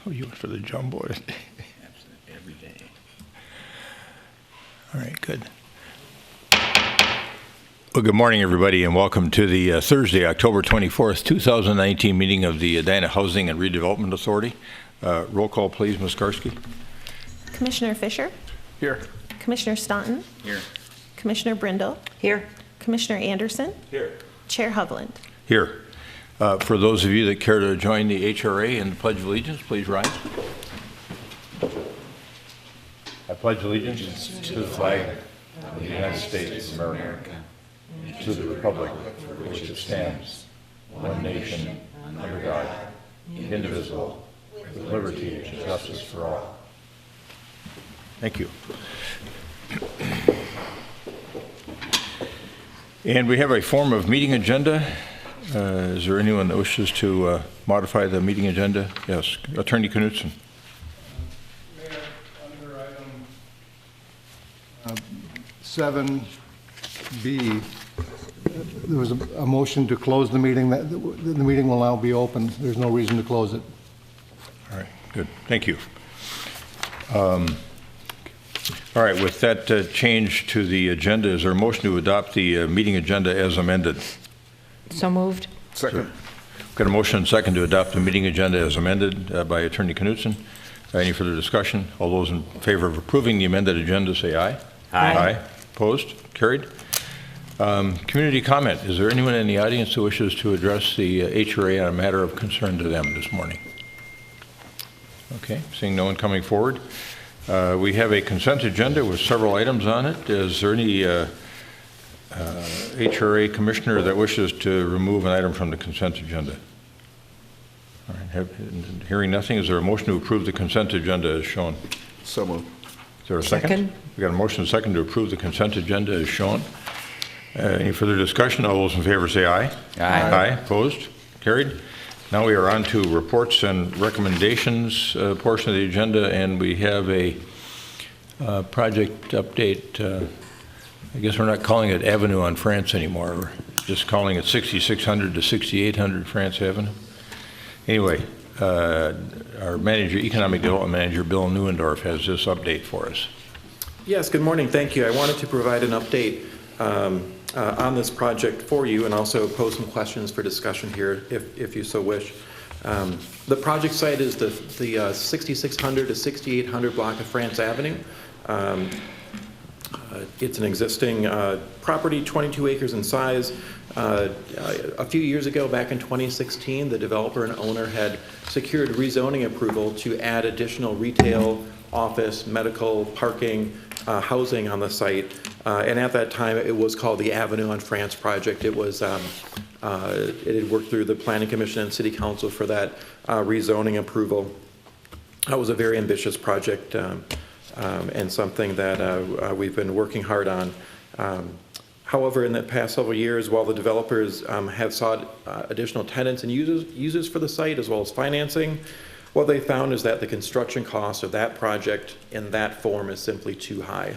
Oh, you went for the jumbo. Every day. All right, good. Well, good morning, everybody, and welcome to the Thursday, October 24th, 2019 meeting of the Edina Housing and Redevelopment Authority. Roll call, please, Ms. Karski. Commissioner Fisher? Here. Commissioner Staunton? Here. Commissioner Brindle? Here. Commissioner Anderson? Here. Chair Hovland? Here. For those of you that care to join the HRA in the Pledge of Allegiance, please rise. I pledge allegiance to the flag of the United States of America, to the republic for which it stands, one nation, under God, indivisible, with liberty and justice for all. Thank you. And we have a form of meeting agenda. Is there anyone that wishes to modify the meeting agenda? Yes, Attorney Knudsen. Mayor, under item 7B, there was a motion to close the meeting. The meeting will now be open. There's no reason to close it. All right, good. Thank you. All right, with that change to the agenda, is there a motion to adopt the meeting agenda as amended? So moved. Second. Got a motion and second to adopt the meeting agenda as amended by Attorney Knudsen. Any further discussion? All those in favor of approving the amended agenda say aye. Aye. Opposed? Carried. Community comment. Is there anyone in the audience who wishes to address the HRA on a matter of concern to them this morning? Okay, seeing no one coming forward. We have a consent agenda with several items on it. Is there any HRA commissioner that wishes to remove an item from the consent agenda? All right, hearing nothing, is there a motion to approve the consent agenda as shown? So moved. Is there a second? We got a motion and a second to approve the consent agenda as shown. Any further discussion? All those in favor say aye. Aye. Opposed? Carried. Now we are on to reports and recommendations portion of the agenda, and we have a project update. I guess we're not calling it Avenue on France anymore. We're just calling it 6600 to 6800 France Avenue. Anyway, our manager, economic development manager, Bill Neuendorf, has this update for us. Yes, good morning. Thank you. I wanted to provide an update on this project for you and also pose some questions for discussion here if you so wish. The project site is the 6600 to 6800 block of France Avenue. It's an existing property, 22 acres in size. A few years ago, back in 2016, the developer and owner had secured rezoning approval to add additional retail, office, medical, parking, housing on the site. And at that time, it was called the Avenue on France project. It was it had worked through the Planning Commission and City Council for that rezoning approval. That was a very ambitious project and something that we've been working hard on. However, in the past several years, while the developers have sought additional tenants and users for the site as well as financing, what they found is that the construction cost of that project in that form is simply too high.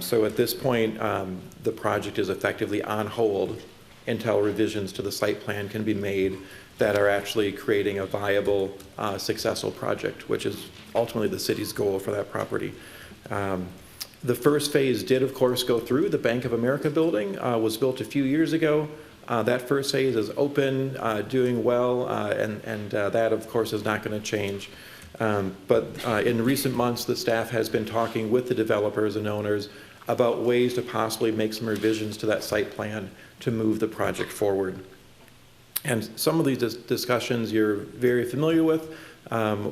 So at this point, the project is effectively on hold until revisions to the site plan can be made that are actually creating a viable, successful project, which is ultimately the city's goal for that property. The first phase did, of course, go through. The Bank of America building was built a few years ago. That first phase is open, doing well, and that, of course, is not going to change. But in recent months, the staff has been talking with the developers and owners about ways to possibly make some revisions to that site plan to move the project forward. And some of these discussions you're very familiar with.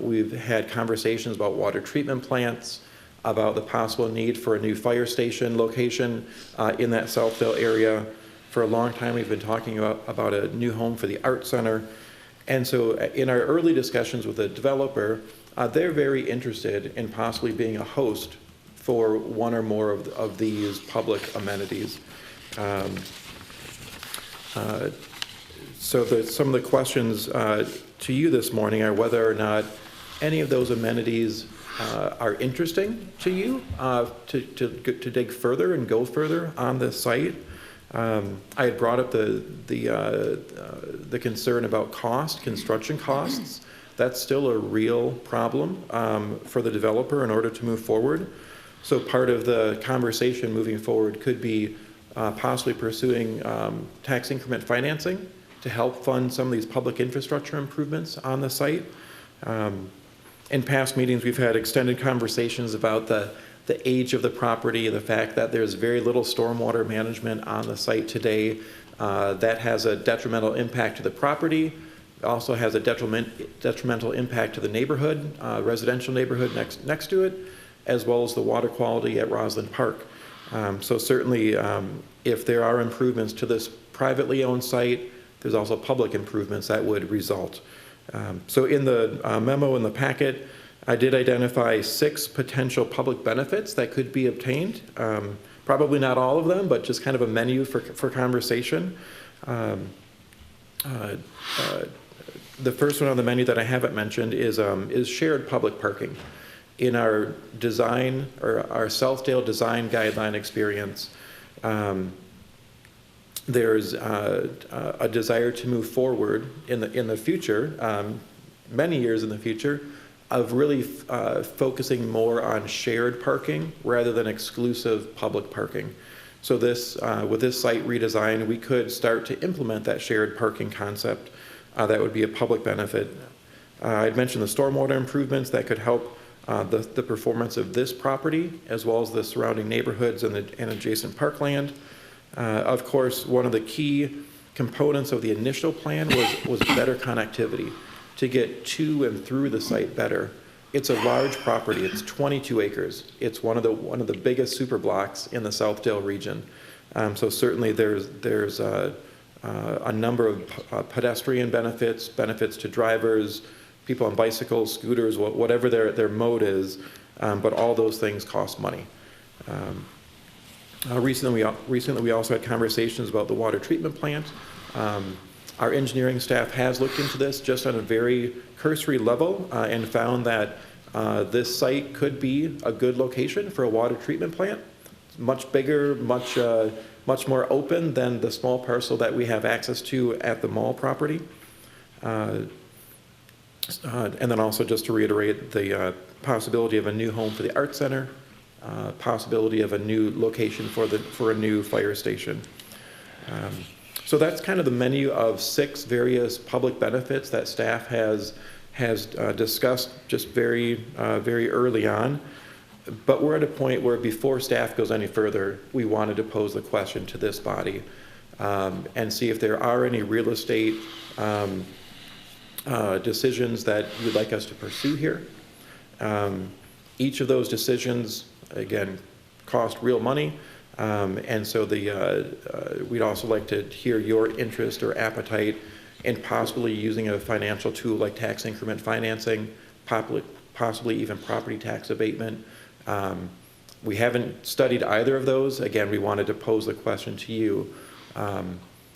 We've had conversations about water treatment plants, about the possible need for a new fire station location in that Southville area. For a long time, we've been talking about a new home for the Art Center. And so in our early discussions with the developer, they're very interested in possibly being a host for one or more of these public amenities. So some of the questions to you this morning are whether or not any of those amenities are interesting to you to dig further and go further on this site. I had brought up the concern about construction costs. That's still a real problem for the developer in order to move forward. So part of the conversation moving forward could be possibly pursuing tax increment financing to help fund some of these public infrastructure improvements on the site. In past meetings, we've had extended conversations about the age of the property, the fact that there's very little stormwater management on the site today. That has a detrimental impact to the property. It also has a detrimental impact to the neighborhood, residential neighborhood next to it, as well as the water quality at Roslyn Park. So certainly, if there are improvements to this privately owned site, there's also public improvements that would result. So in the memo in the packet, I did identify 6 potential public benefits that could be obtained. Probably not all of them, but just kind of a menu for conversation. The first one on the menu that I haven't mentioned is shared public parking. In our design, or our Southdale design guideline experience, there's a desire to move forward in the future, many years in the future, of really focusing more on shared parking rather than exclusive public parking. So with this site redesign, we could start to implement that shared parking concept. That would be a public benefit. I'd mentioned the stormwater improvements that could help the performance of this property, as well as the surrounding neighborhoods and adjacent parkland. Of course, one of the key components of the initial plan was better connectivity to get to and through the site better. It's a large property. It's 22 acres. It's one of the biggest super blocks in the Southdale region. So certainly there's a number of pedestrian benefits to drivers, people on bicycles, scooters, whatever their mode is, but all those things cost money. Recently, we also had conversations about the water treatment plant. Our engineering staff has looked into this just on a very cursory level and found that this site could be a good location for a water treatment plant. It's much bigger, much more open than the small parcel that we have access to at the mall property. And then also just to reiterate the possibility of a new home for the Art Center, possibility of a new location for a new fire station. So that's kind of the menu of 6 various public benefits that staff has discussed just very early on. But we're at a point where before staff goes any further, we wanted to pose the question to this body and see if there are any real estate decisions that you'd like us to pursue here. Each of those decisions, again, cost real money. And so we'd also like to hear your interest or appetite in possibly using a financial tool like tax increment financing, possibly even property tax abatement. We haven't studied either of those. Again, we wanted to pose the question to you.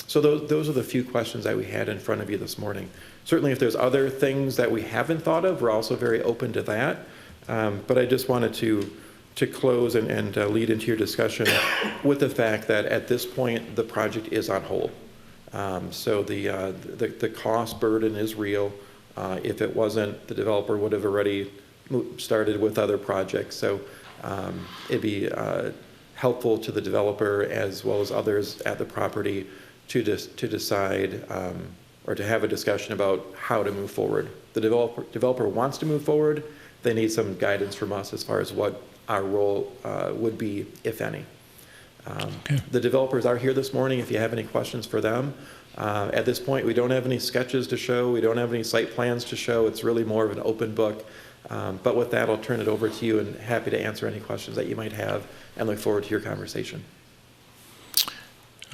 So those are the few questions that we had in front of you this morning. Certainly if there's other things that we haven't thought of, we're also very open to that. But I just wanted to close and lead into your discussion with the fact that at this point, the project is on hold. So the cost burden is real. If it wasn't, the developer would have already started with other projects. So it'd be helpful to the developer as well as others at the property to decide or to have a discussion about how to move forward. The developer wants to move forward. They need some guidance from us as far as what our role would be, if any. Okay. The developers are here this morning if you have any questions for them. At this point, we don't have any sketches to show. We don't have any site plans to show. It's really more of an open book. But with that, I'll turn it over to you and happy to answer any questions that you might have and look forward to your conversation.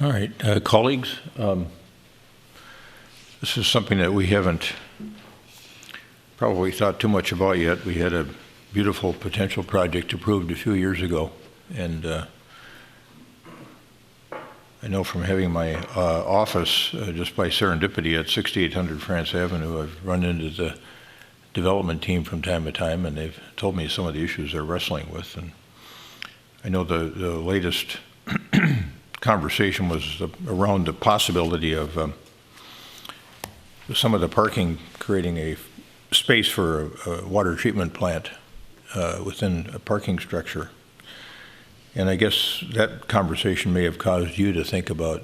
All right, colleagues, this is something that we haven't probably thought too much about yet. We had a beautiful potential project approved a few years ago, and I know from having my office just by serendipity at 6800 France Avenue, I've run into the development team from time to time, and they've told me some of the issues they're wrestling with. And I know the latest conversation was around the possibility of some of the parking creating a space for a water treatment plant within a parking structure. And I guess that conversation may have caused you to think about,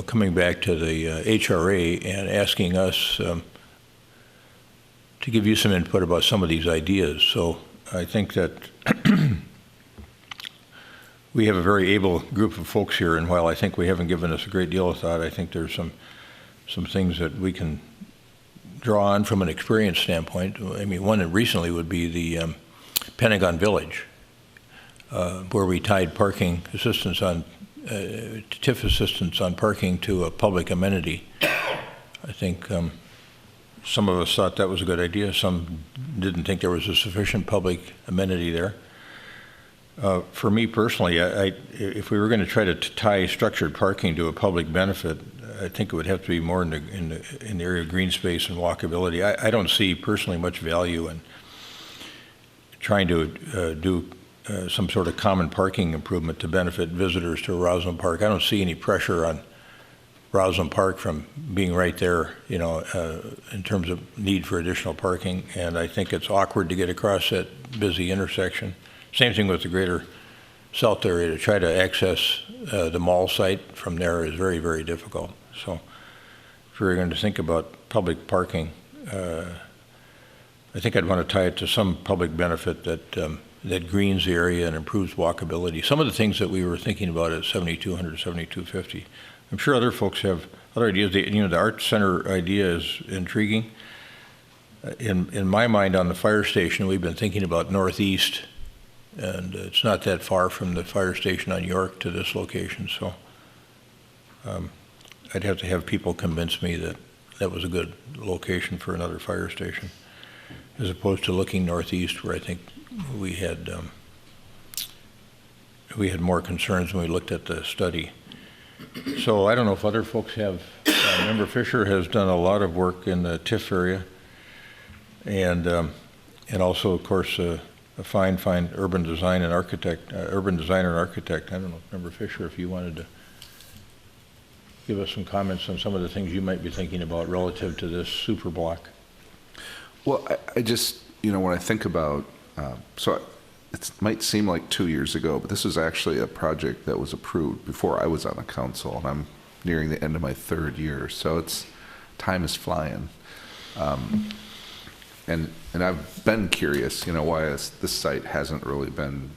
coming back to the HRA and asking us to give you some input about some of these ideas. So I think that we have a very able group of folks here, and while I think we haven't given us a great deal of thought, I think there's some things that we can draw on from an experience standpoint. I mean, one that recently would be the Pentagon Village, where we tied parking assistance on, TIF assistance on parking to a public amenity. I think some of us thought that was a good idea. Some didn't think there was a sufficient public amenity there. For me personally, if we were going to try to tie structured parking to a public benefit, I think it would have to be more in the area of green space and walkability. I don't see personally much value in trying to do some sort of common parking improvement to benefit visitors to Roslyn Park. I don't see any pressure on Roslyn Park from being right there, in terms of need for additional parking. And I think it's awkward to get across that busy intersection. Same thing with the greater south area. To try to access the mall site from there is very, very difficult. So if we're going to think about public parking, I think I'd want to tie it to some public benefit that greens the area and improves walkability. Some of the things that we were thinking about at 7200, 7250. I'm sure other folks have other ideas. The art center idea is intriguing. In my mind, on the fire station, we've been thinking about northeast, and it's not that far from the fire station on York to this location. So I'd have to have people convince me that that was a good location for another fire station, as opposed to looking northeast, where I think we had more concerns when we looked at the study. So I don't know if other folks have. Member Fisher has done a lot of work in the TIF area, and also, of course, a fine urban designer and architect. I don't know, Member Fisher, if you wanted to give us some comments on some of the things you might be thinking about relative to this super block. Well, I just, when I think about, so it might seem like 2 years ago, but this was actually a project that was approved before I was on the council, and I'm nearing the end of my 3rd year, so time is flying. And I've been curious, why this site hasn't really been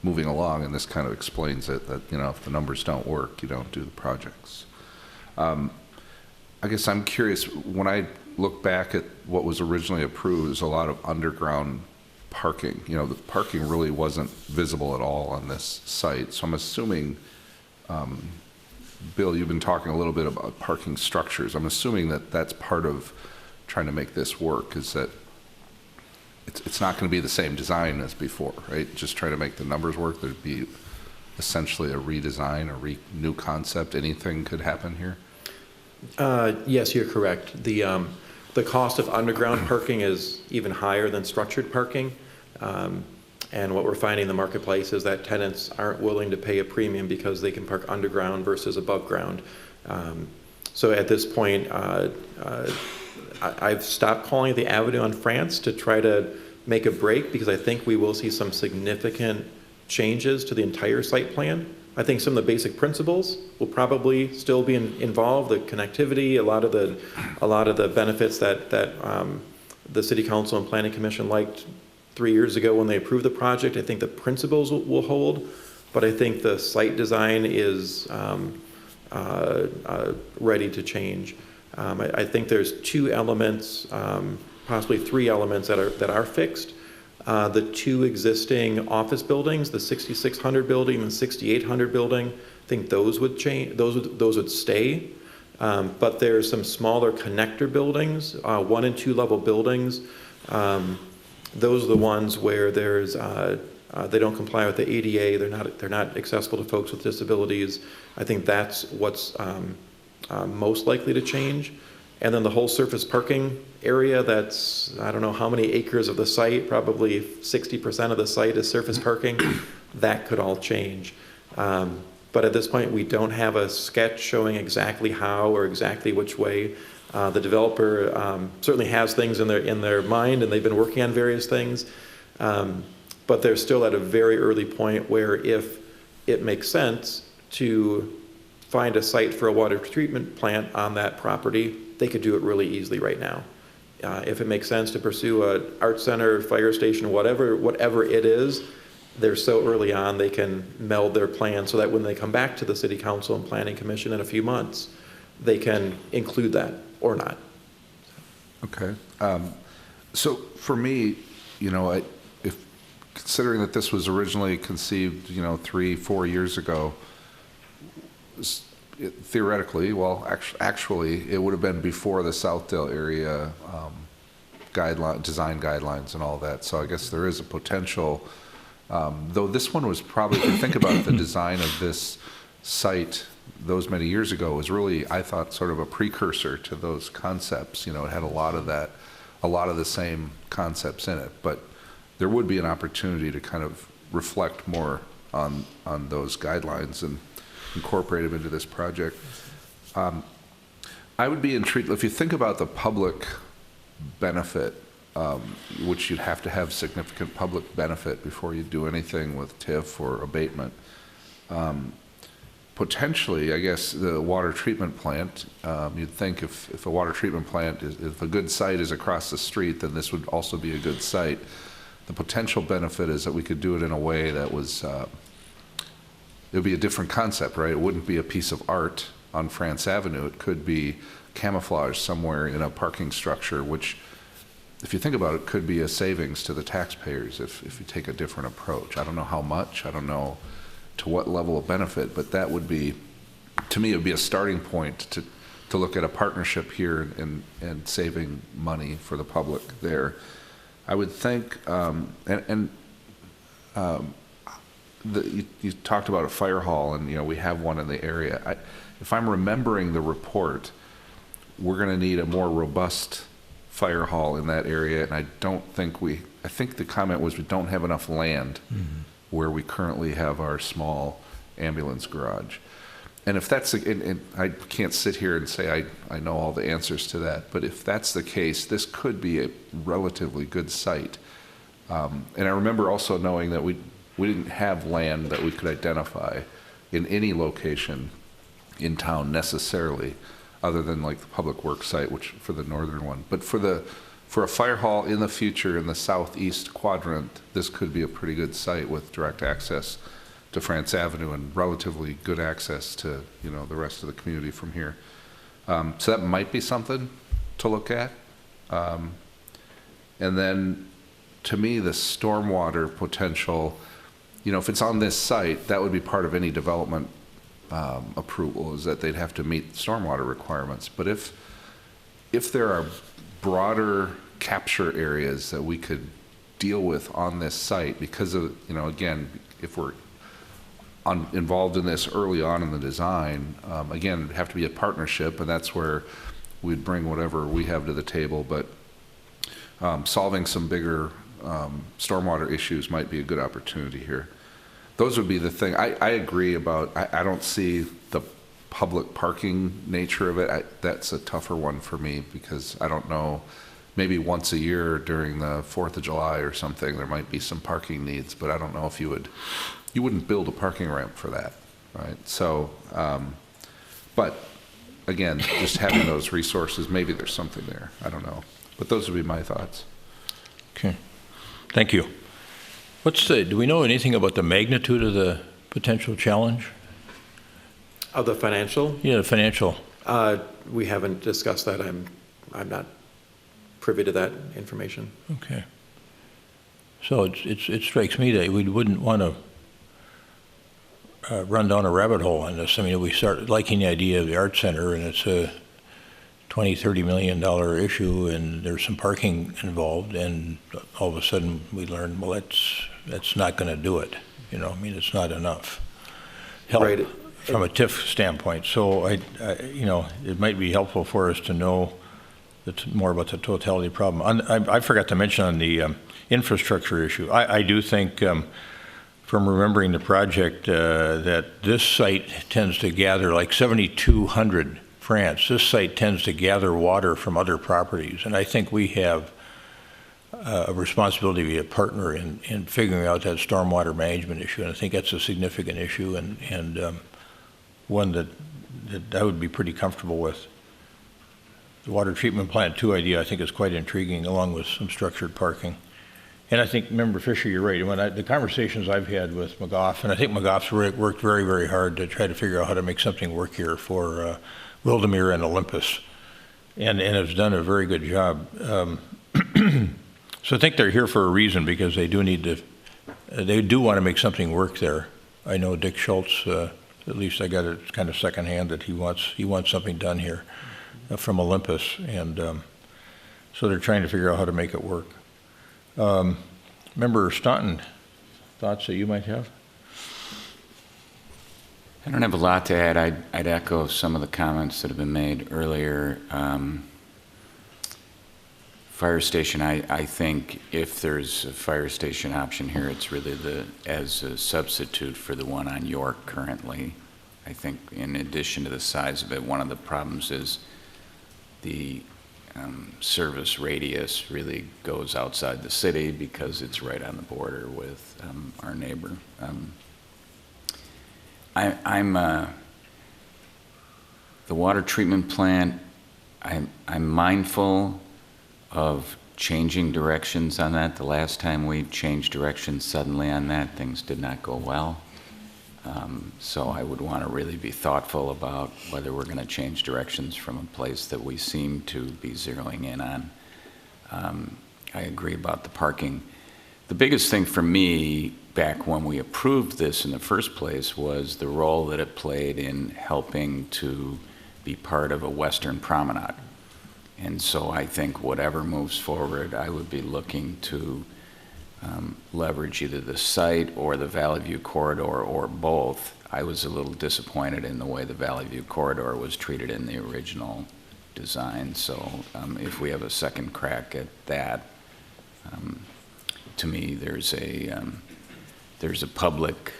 moving along, and this kind of explains it, that, if the numbers don't work, you don't do the projects. I guess I'm curious, when I look back at what was originally approved, there's a lot of underground parking. The parking really wasn't visible at all on this site. So I'm assuming, Bill, you've been talking a little bit about parking structures. I'm assuming that that's part of trying to make this work, is that it's not going to be the same design as before, right? Just try to make the numbers work. There'd be essentially a redesign, new concept. Anything could happen here? Yes, you're correct. The cost of underground parking is even higher than structured parking. And what we're finding in the marketplace is that tenants aren't willing to pay a premium because they can park underground versus above ground. So at this point, I've stopped calling it the Avenue on France to try to make a break, because I think we will see some significant changes to the entire site plan. I think some of the basic principles will probably still be involved. The connectivity, a lot of the benefits that the City Council and Planning Commission liked 3 years ago when they approved the project. I think the principles will hold, but I think the site design is ready to change. I think there's 2 elements, possibly 3 elements that are fixed. The 2 existing office buildings, the 6600 building and 6800 building, I think those would change. Those would stay. But there's some smaller connector buildings, 1 and 2 level buildings. Those are the ones where there's they don't comply with the ADA. They're not accessible to folks with disabilities. I think that's what's most likely to change. And then the whole surface parking area, that's, I don't know how many acres of the site, probably 60% of the site is surface parking. That could all change. But at this point, we don't have a sketch showing exactly how or exactly which way The developer certainly has things in their mind, and they've been working on various things, but they're still at a very early point where if it makes sense to find a site for a water treatment plant on that property, they could do it really easily right now. If it makes sense to pursue an art center, fire station, whatever it is, they're so early on, they can meld their plan so that when they come back to the City Council and Planning Commission in a few months, they can include that or not. Okay. So for me, if considering that this was originally conceived, 3-4 years ago, theoretically, well, actually, it would have been before the Southdale area design guidelines and all that. So I guess there is a potential, though this one was probably, if you think about the design of this site those many years ago, was really, I thought, sort of a precursor to those concepts. It had a lot of the same concepts in it, but there would be an opportunity to kind of reflect more on those guidelines and incorporate them into this project. I would be intrigued, if you think about the public benefit, which you'd have to have significant public benefit before you do anything with TIF or abatement. Potentially, I guess, the water treatment plant, you'd think if a water treatment plant, if a good site is across the street, then this would also be a good site. The potential benefit is that we could do it in a way that was, it would be a different concept, right? It wouldn't be a piece of art on France Avenue. It could be camouflage somewhere in a parking structure, which, if you think about it, could be a savings to the taxpayers if you take a different approach. I don't know how much, I don't know to what level of benefit, but that would be, to me, it would be a starting point to look at a partnership here and saving money for the public there. I would think, you talked about a fire hall, and we have one in the area. If I'm remembering the report, we're going to need a more robust fire hall in that area, and I think the comment was we don't have enough land where we currently have our small ambulance garage. And if that's, and I can't sit here and say I know all the answers to that, but if that's the case, this could be a relatively good site. And I remember also knowing that we didn't have land that we could identify in any location in town necessarily, other than like the public works site, which for the northern one. But for a fire hall in the future in the southeast quadrant, this could be a pretty good site with direct access to France Avenue and relatively good access to the rest of the community from here. So that might be something to look at. And then, to me, the stormwater potential, if it's on this site, that would be part of any development approval, is that they'd have to meet stormwater requirements. But if there are broader capture areas that we could deal with on this site, because of, again, if we're involved in this early on in the design, again, it'd have to be a partnership, and that's where we'd bring whatever we have to the table. But solving some bigger stormwater issues might be a good opportunity here. Those would be the thing. I agree about, I don't see the public parking nature of it. That's a tougher one for me, because I don't know, maybe once a year during the 4th of July or something, there might be some parking needs, but I don't know if you wouldn't build a parking ramp for that, right? So, but again, just having those resources, maybe there's something there. I don't know. But those would be my thoughts. Okay, thank you. Do we know anything about the magnitude of the potential challenge? Of the financial? Yeah, the financial. We haven't discussed that. I'm not privy to that information. Okay. So it strikes me that we wouldn't want to run down a rabbit hole on this. I mean, if we start liking the idea of the art center, and it's a $20-30 million issue, and there's some parking involved, and all of a sudden we learn, well, that's not going to do it. I mean, it's not enough help Right. from a TIF standpoint. So it might be helpful for us to know more about the totality of the problem. I forgot to mention on the infrastructure issue. I do think, from remembering the project, that this site tends to gather like 7,200 France, this site tends to gather water from other properties, and I think we have a responsibility to be a partner in figuring out that stormwater management issue, and I think that's a significant issue and one that I would be pretty comfortable with. The water treatment plant 2 idea I think is quite intriguing, along with some structured parking. And I think, Member Fisher, you're right. When the conversations I've had with McGough, and I think McGough's worked very, very hard to try to figure out how to make something work here for Wildermere and Olympus, and has done a very good job. So I think they're here for a reason, because they do need to, they do want to make something work there. I know Dick Schultz, at least I got it kind of secondhand, that he wants something done here from Olympus, and so they're trying to figure out how to make it work. Member Staunton, thoughts that you might have? I don't have a lot to add. I'd echo some of the comments that have been made earlier. Fire station, I think if there's a fire station option here, it's really as a substitute for the one on York currently. I think in addition to the size of it, one of the problems is the service radius really goes outside the city because it's right on the border with our neighbor. The water treatment plant, I'm mindful of changing directions on that. The last time we changed directions suddenly on that, things did not go well. So I would want to really be thoughtful about whether we're going to change directions from a place that we seem to be zeroing in on. I agree about the parking. The biggest thing for me back when we approved this in the first place was the role that it played in helping to be part of a Western promenade. And so I think whatever moves forward, I would be looking to leverage either the site or the Valley View corridor or both. I was a little disappointed in the way the Valley View corridor was treated in the original design. So if we have a second crack at that, to me there's a public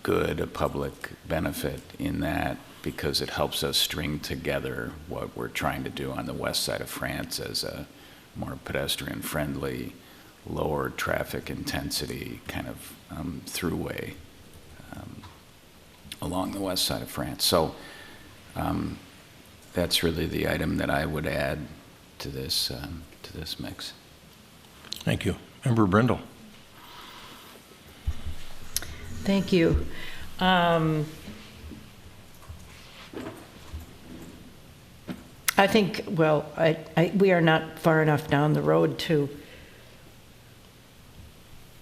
good, a public benefit in that, because it helps us string together what we're trying to do on the west side of France as a more pedestrian-friendly, lower traffic intensity kind of throughway along the west side of France. So that's really the item that I would add to this mix. Thank you. Member Brindle. Thank you. I think, well, we are not far enough down the road to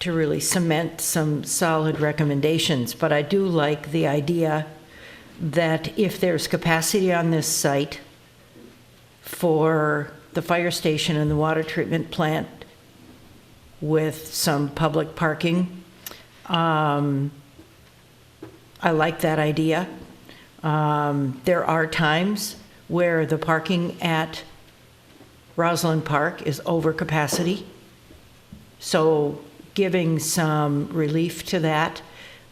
really cement some solid recommendations, but I do like the idea that if there's capacity on this site for the fire station and the water treatment plant with some public parking, I like that idea. There are times where the parking at Roslyn Park is over capacity, so giving some relief to that.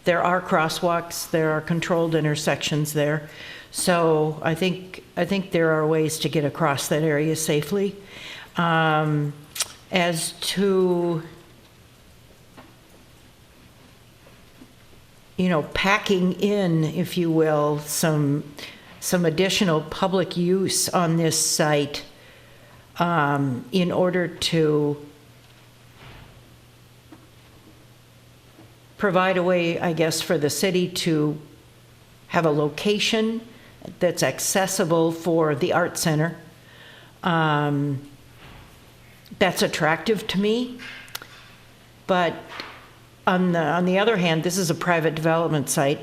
There are crosswalks, there are controlled intersections there, so I think there are ways to get across that area safely. As to, packing in, if you will, some additional public use on this site in order to provide a way, I guess, for the city to have a location that's accessible for the art center. That's attractive to me. But on the other hand, this is a private development site,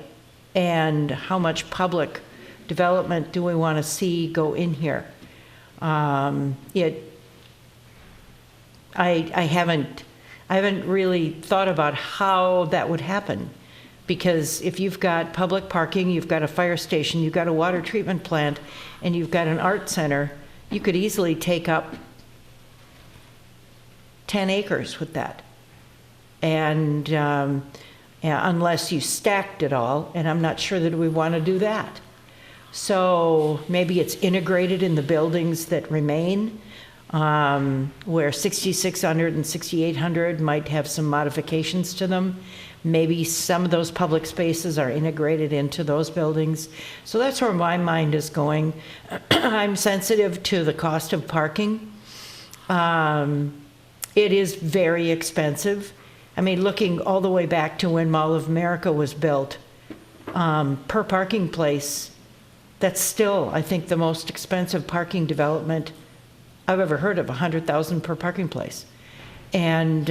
and how much public development do we want to see go in here? I haven't really thought about how that would happen, because if you've got public parking, you've got a fire station, you've got a water treatment plant, and you've got an art center, you could easily take up 10 acres with that. And unless you stacked it all, and I'm not sure that we want to do that. So maybe it's integrated in the buildings that remain, where 6600 and 6800 might have some modifications to them. Maybe some of those public spaces are integrated into those buildings. So that's where my mind is going. I'm sensitive to the cost of parking. It is very expensive. I mean, looking all the way back to when Mall of America was built, per parking place, that's still, I think, the most expensive parking development I've ever heard of, 100,000 per parking place. And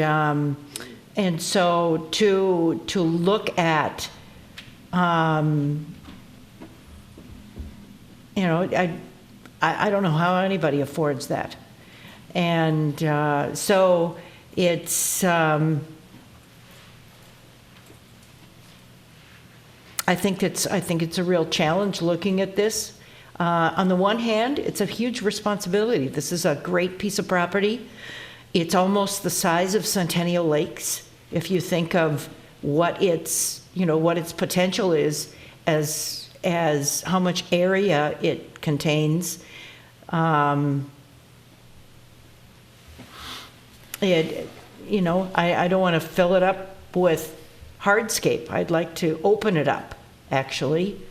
so to look at, you know, I don't know how anybody affords that. And so it's, I think it's a real challenge looking at this. On the one hand, it's a huge responsibility. This is a great piece of property. It's almost the size of Centennial Lakes, if you think of what its potential is as how much area it contains. I don't want to fill it up with hardscape. I'd like to open it up, actually,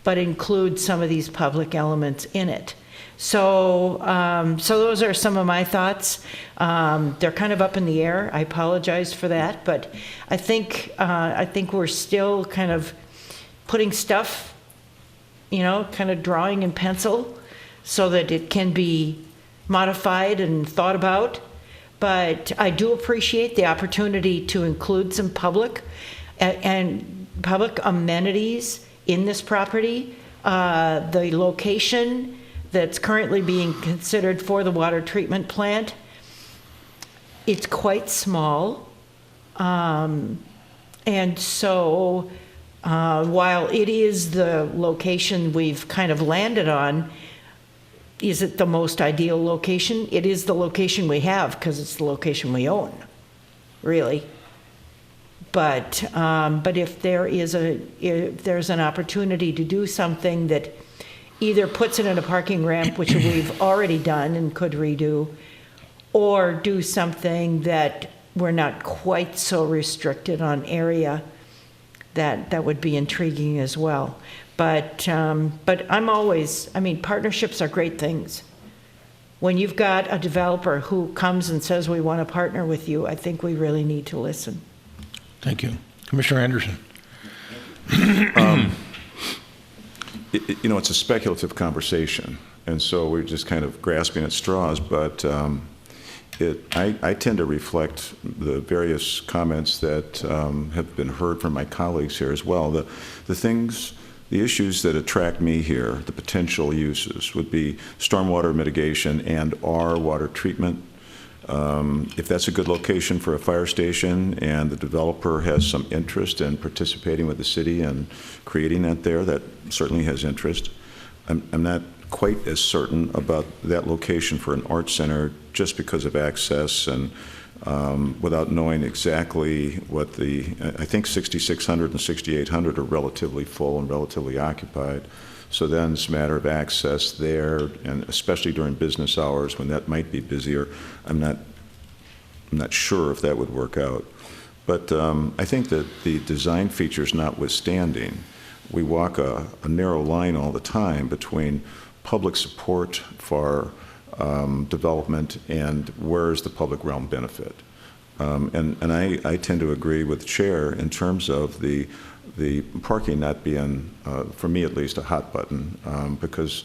but include some of these public elements in it. So those are some of my thoughts. They're kind of up in the air. I apologize for that, but I think we're still kind of putting stuff, kind of drawing in pencil so that it can be modified and thought about. But I do appreciate the opportunity to include some public and public amenities in this property. The location that's currently being considered for the water treatment plant, it's quite small. And so while it is the location we've kind of landed on, is it the most ideal location? It is the location we have because it's the location we own, really. But if there's an opportunity to do something that either puts it in a parking ramp, which we've already done and could redo, or do something that we're not quite so restricted on area, that would be intriguing as well. But partnerships are great things. When you've got a developer who comes and says, we want to partner with you, I think we really need to listen. Thank you. Commissioner Anderson. It's a speculative conversation, and so we're just kind of grasping at straws, but I tend to reflect the various comments that have been heard from my colleagues here as well. The issues that attract me here, the potential uses, would be stormwater mitigation and our water treatment. If that's a good location for a fire station and the developer has some interest in participating with the city and creating that there, that certainly has interest. I'm not quite as certain about that location for an art center just because of access and without knowing exactly what I think 6600 and 6800 are relatively full and relatively occupied. So then it's a matter of access there, and especially during business hours when that might be busier. I'm not sure if that would work out. But I think that the design features notwithstanding, we walk a narrow line all the time between public support for development and where is the public realm benefit. And I tend to agree with the chair in terms of the parking not being, for me at least, a hot button, because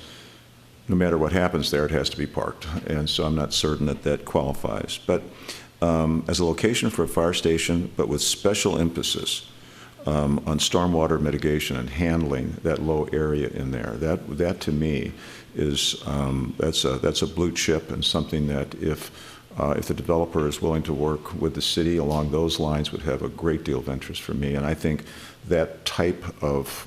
no matter what happens there, it has to be parked. And so I'm not certain that qualifies. But as a location for a fire station, but with special emphasis on stormwater mitigation and handling that low area in there, that to me is, that's a blue chip and something that if the developer is willing to work with the city along those lines would have a great deal of interest for me. And I think that type of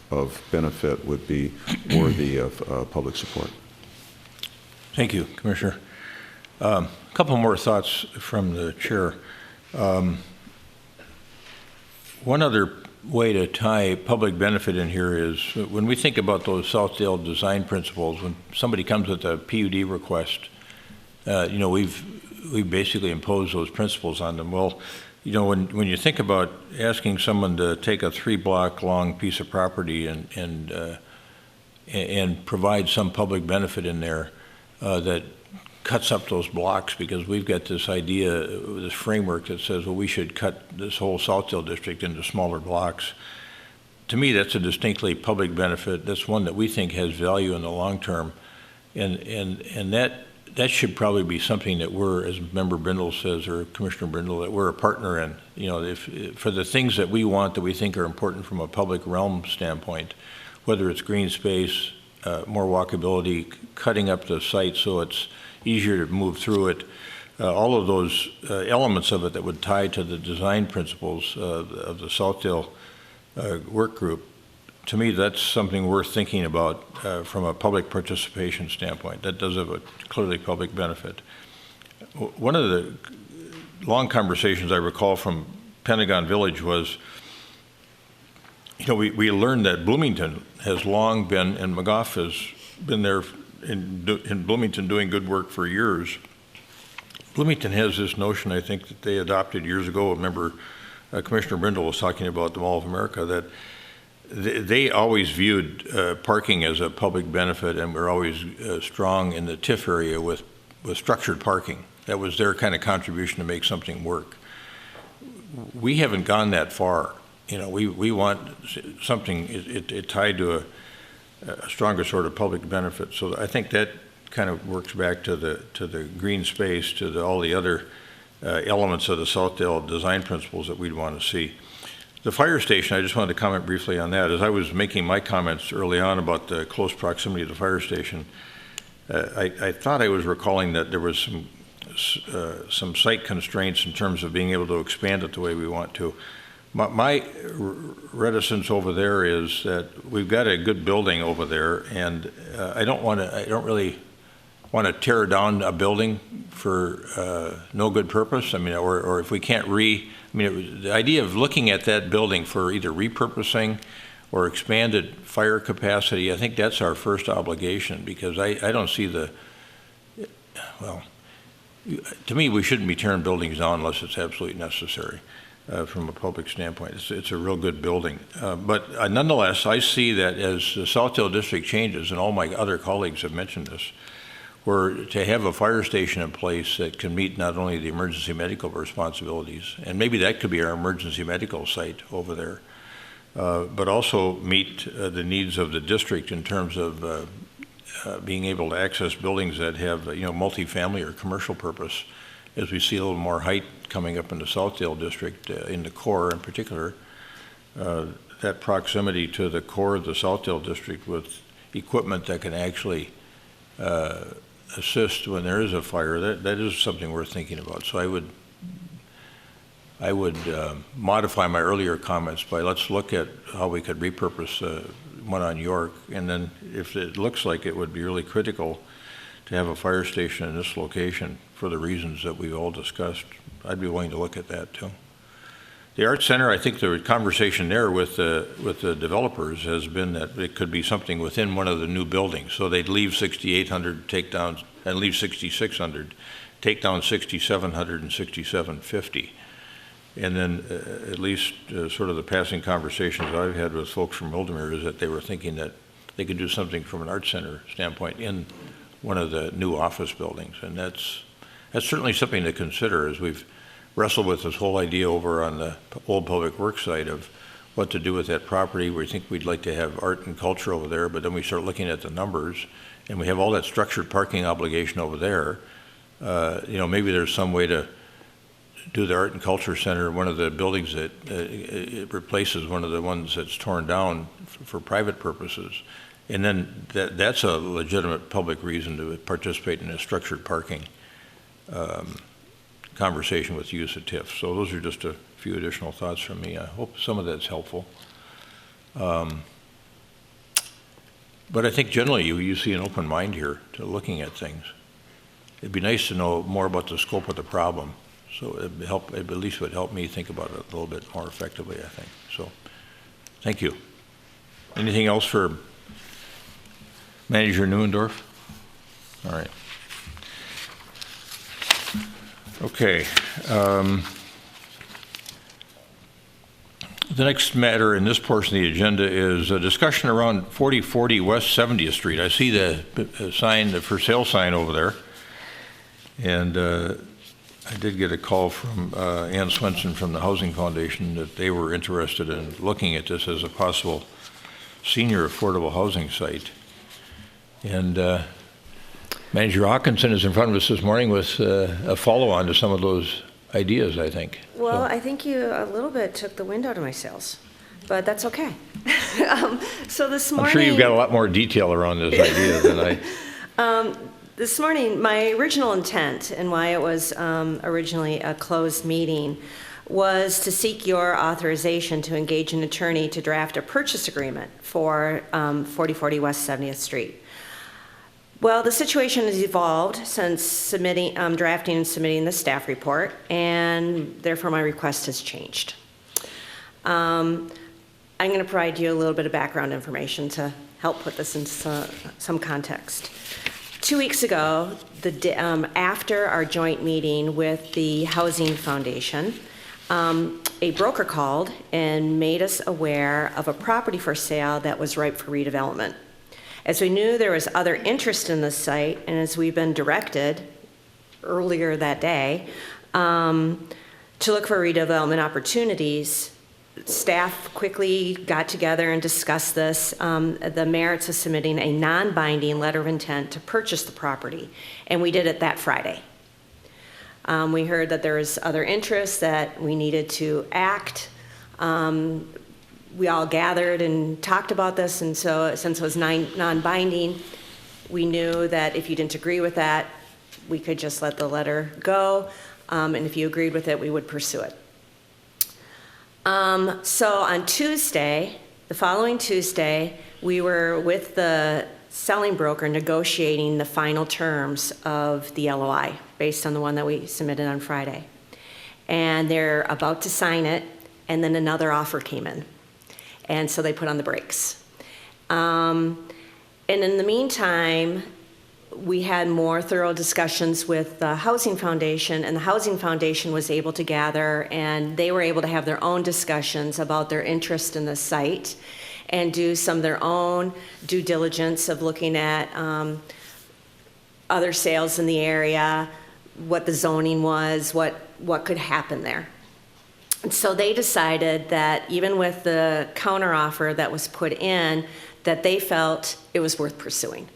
benefit would be worthy of public support. Thank you, Commissioner. A couple more thoughts from the chair. One other way to tie public benefit in here is when we think about those Southdale design principles, when somebody comes with a PUD request, we've basically imposed those principles on them. Well, when you think about asking someone to take a 3-block long piece of property and provide some public benefit in there that cuts up those blocks, because we've got this idea, this framework that says, well, we should cut this whole Southdale district into smaller blocks. To me, that's a distinctly public benefit. That's one that we think has value in the long term, and that should probably be something that we're, as Member Brindle says, or Commissioner Brindle, that we're a partner in. If for the things that we want, that we think are important from a public realm standpoint, whether it's green space, more walkability, cutting up the site so it's easier to move through it, all of those elements of it that would tie to the design principles of the Southdale work group, to me, that's something worth thinking about from a public participation standpoint. That does have a clearly public benefit. One of the long conversations I recall from Pentagon Village was, we learned that Bloomington has long been, and McGough has been there in Bloomington doing good work for years. Bloomington has this notion, I think, that they adopted years ago. Remember, Commissioner Brindle was talking about the Mall of America, that they always viewed parking as a public benefit, and were always strong in the TIF area with structured parking. That was their kind of contribution to make something work. We haven't gone that far. We want something it tied to a stronger sort of public benefit. So I think that kind of works back to the green space, to all the other elements of the Southdale design principles that we'd want to see. The fire station, I just wanted to comment briefly on that. As I was making my comments early on about the close proximity of the fire station, I thought I was recalling that there was some site constraints in terms of being able to expand it the way we want to. My reticence over there is that we've got a good building over there, and I don't really want to tear down a building for no good purpose. I mean, or if we can't the idea of looking at that building for either repurposing or expanded fire capacity, I think that's our first obligation, because I don't see to me, we shouldn't be tearing buildings down unless it's absolutely necessary. From a public standpoint, it's a real good building. But nonetheless, I see that as the Southdale district changes, and all my other colleagues have mentioned this, where to have a fire station in place that can meet not only the emergency medical responsibilities, and maybe that could be our emergency medical site over there, but also meet the needs of the district in terms of being able to access buildings that have multifamily or commercial purpose, as we see a little more height coming up in the Southdale district, in the core in particular. That proximity to the core of the Southdale district with equipment that can actually assist when there is a fire, that is something worth thinking about. So I would modify my earlier comments by, let's look at how we could repurpose one on York, and then if it looks like it would be really critical to have a fire station in this location for the reasons that we've all discussed, I'd be willing to look at that too. The Arts Center, I think the conversation there with the developers has been that it could be something within one of the new buildings. So they'd leave 6,800, take down, and leave 6,600, take down 6,700 and 6,750. And then at least sort of the passing conversations I've had with folks from Wildermere is that they were thinking that they could do something from an Arts Center standpoint in one of the new office buildings. And that's certainly something to consider as we've wrestled with this whole idea over on the old public works site of what to do with that property. We think we'd like to have art and culture over there, but then we start looking at the numbers, and we have all that structured parking obligation over there. Maybe there's some way to do the Art and Culture Center, one of the buildings that it replaces one of the ones that's torn down for private purposes. And then that's a legitimate public reason to participate in a structured parking conversation with use of TIF. So those are just a few additional thoughts from me. I hope some of that's helpful. But I think generally you see an open mind here to looking at things. It'd be nice to know more about the scope of the problem. So it at least would help me think about it a little bit more effectively, I think. So Thank you. Anything else for Manager Neuendorf? All right. Okay. The next matter in this portion of the agenda is a discussion around 4040 West 70th Street. I see the sign, the for sale sign over there. And I did get a call from Ann Swenson from the Housing Foundation that they were interested in looking at this as a possible senior affordable housing site. And Manager Hawkinson is in front of us this morning with a follow-on to some of those ideas, I think. Well, I think you a little bit took the wind out of my sails, but that's okay. So this morning... I'm sure you've got a lot more detail around this idea than I... This morning, my original intent and why it was originally a closed meeting was to seek your authorization to engage an attorney to draft a purchase agreement for 4040 West 70th Street. Well, the situation has evolved since drafting and submitting the staff report, and therefore my request has changed. I'm going to provide you a little bit of background information to help put this into some context. 2 weeks ago, after our joint meeting with the Housing Foundation, a broker called and made us aware of a property for sale that was ripe for redevelopment. As we knew there was other interest in this site, and as we've been directed earlier that day to look for redevelopment opportunities, staff quickly got together and discussed this, the merits of submitting a non-binding letter of intent to purchase the property, and we did it that Friday. We heard that there was other interest, that we needed to act. We all gathered and talked about this, and so since it was non-binding, we knew that if you didn't agree with that, we could just let the letter go, and if you agreed with it, we would pursue it. So on Tuesday, the following Tuesday, we were with the selling broker negotiating the final terms of the LOI based on the one that we submitted on Friday. And they're about to sign it, and then another offer came in. And so they put on the brakes. And in the meantime, we had more thorough discussions with the Housing Foundation, and the Housing Foundation was able to gather, and they were able to have their own discussions about their interest in the site and do some of their own due diligence of looking at other sales in the area, what the zoning was, what could happen there. And so they decided that even with the counteroffer that was put in, that they felt it was worth pursuing.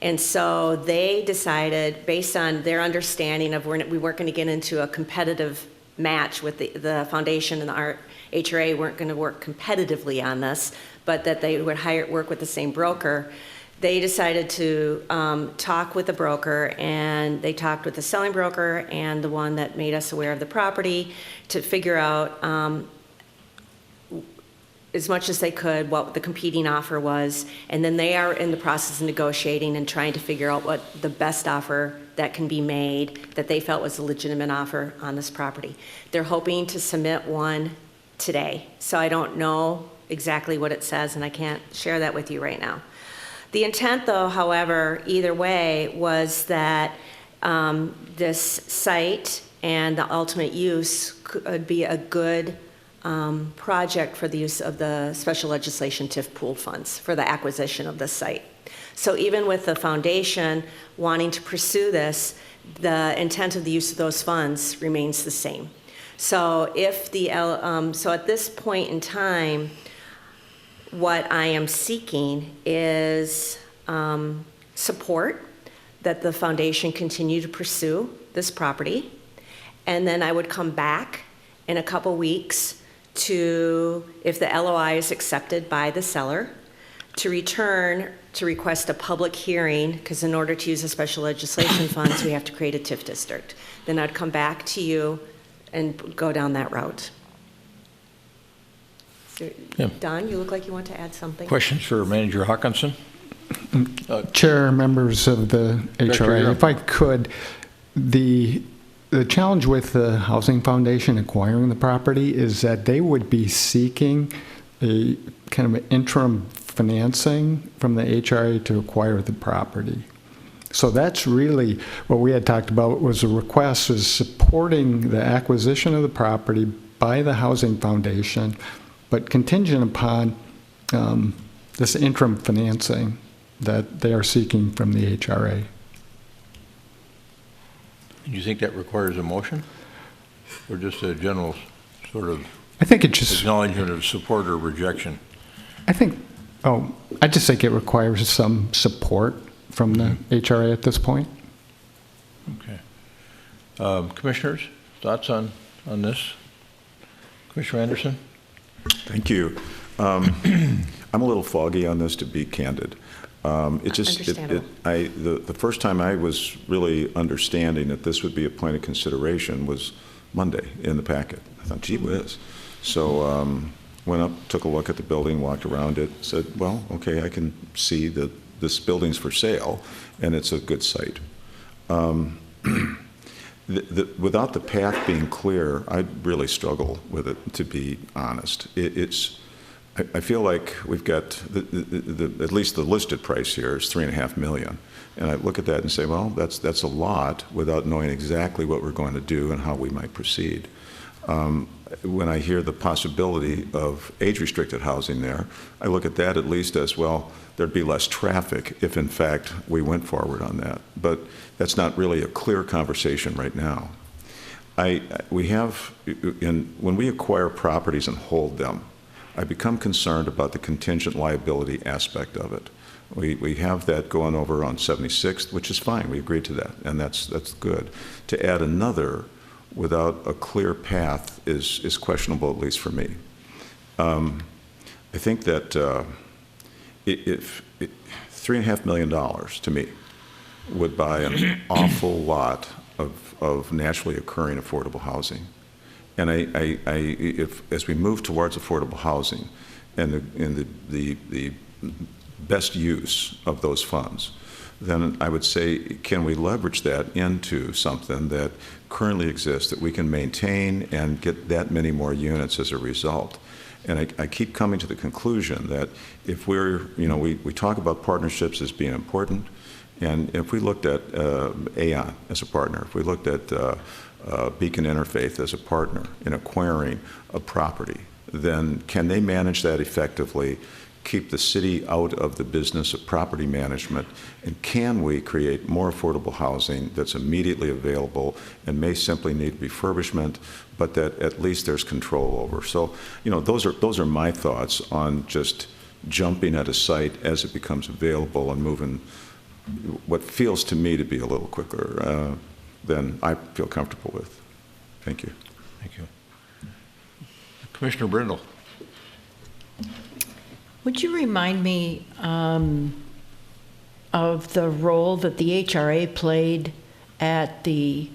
And so they decided, based on their understanding of we weren't going to get into a competitive match with the foundation and our HRA weren't going to work competitively on this, but that they would work with the same broker. They decided to talk with the broker, and they talked with the selling broker and the one that made us aware of the property to figure out as much as they could what the competing offer was, and then they are in the process of negotiating and trying to figure out what the best offer that can be made that they felt was a legitimate offer on this property. They're hoping to submit one today, so I don't know exactly what it says, and I can't share that with you right now. The intent, though, however, either way, was that this site and the ultimate use could be a good project for the use of the special legislation TIF pooled funds for the acquisition of this site. So even with the foundation wanting to pursue this, the intent of the use of those funds remains the same. So if the so at this point in time, what I am seeking is support that the foundation continue to pursue this property, and then I would come back in a couple weeks to, if the LOI is accepted by the seller, to return to request a public hearing, because in order to use the special legislation funds, we have to create a TIF district. Then I'd come back to you and go down that route. Yeah. Don, you look like you want to add something. Questions for Manager Hawkinson? Chair, members of the HRA, if I could, the challenge with the Housing Foundation acquiring the property is that they would be seeking a kind of an interim financing from the HRA to acquire the property. So that's really what we had talked about, was a request is supporting the acquisition of the property by the Housing Foundation, but contingent upon this interim financing that they are seeking from the HRA. Do you think that requires a motion? Or just a general sort of I think it just, acknowledgement of support or rejection? I just think it requires some support from the HRA at this point. Okay. Commissioners, thoughts on this? Commissioner Anderson? Thank you. I'm a little foggy on this, to be candid. Understandable. The first time I was really understanding that this would be a point of consideration was Monday in the packet. I thought, gee whiz. So went up, took a look at the building, walked around it, said, well, okay, I can see that this building's for sale, and it's a good site. Without the path being clear, I'd really struggle with it, to be honest. I feel like we've got, at least the listed price here is $3.5 million. And I look at that and say, well, that's a lot without knowing exactly what we're going to do and how we might proceed. When I hear the possibility of age-restricted housing there, I look at that at least as, well, there'd be less traffic if, in fact, we went forward on that. But that's not really a clear conversation right now. When we acquire properties and hold them, I become concerned about the contingent liability aspect of it. We have that going over on 76th, which is fine. We agreed to that, and that's good. To add another without a clear path is questionable, at least for me. I think that if $3.5 million to me would buy an awful lot of naturally occurring affordable housing. And if as we move towards affordable housing and the best use of those funds, then I would say, can we leverage that into something that currently exists that we can maintain and get that many more units as a result? And I keep coming to the conclusion that if we talk about partnerships as being important, and if we looked at Aon as a partner, if we looked at Beacon Interfaith as a partner in acquiring a property, then can they manage that effectively, keep the city out of the business of property management, and can we create more affordable housing that's immediately available and may simply need refurbishment, but that at least there's control over? So, those are my thoughts on just jumping at a site as it becomes available and moving what feels to me to be a little quicker than I feel comfortable with. Thank you. Thank you. Commissioner Brindle. Would you remind me of the role that the HRA played at the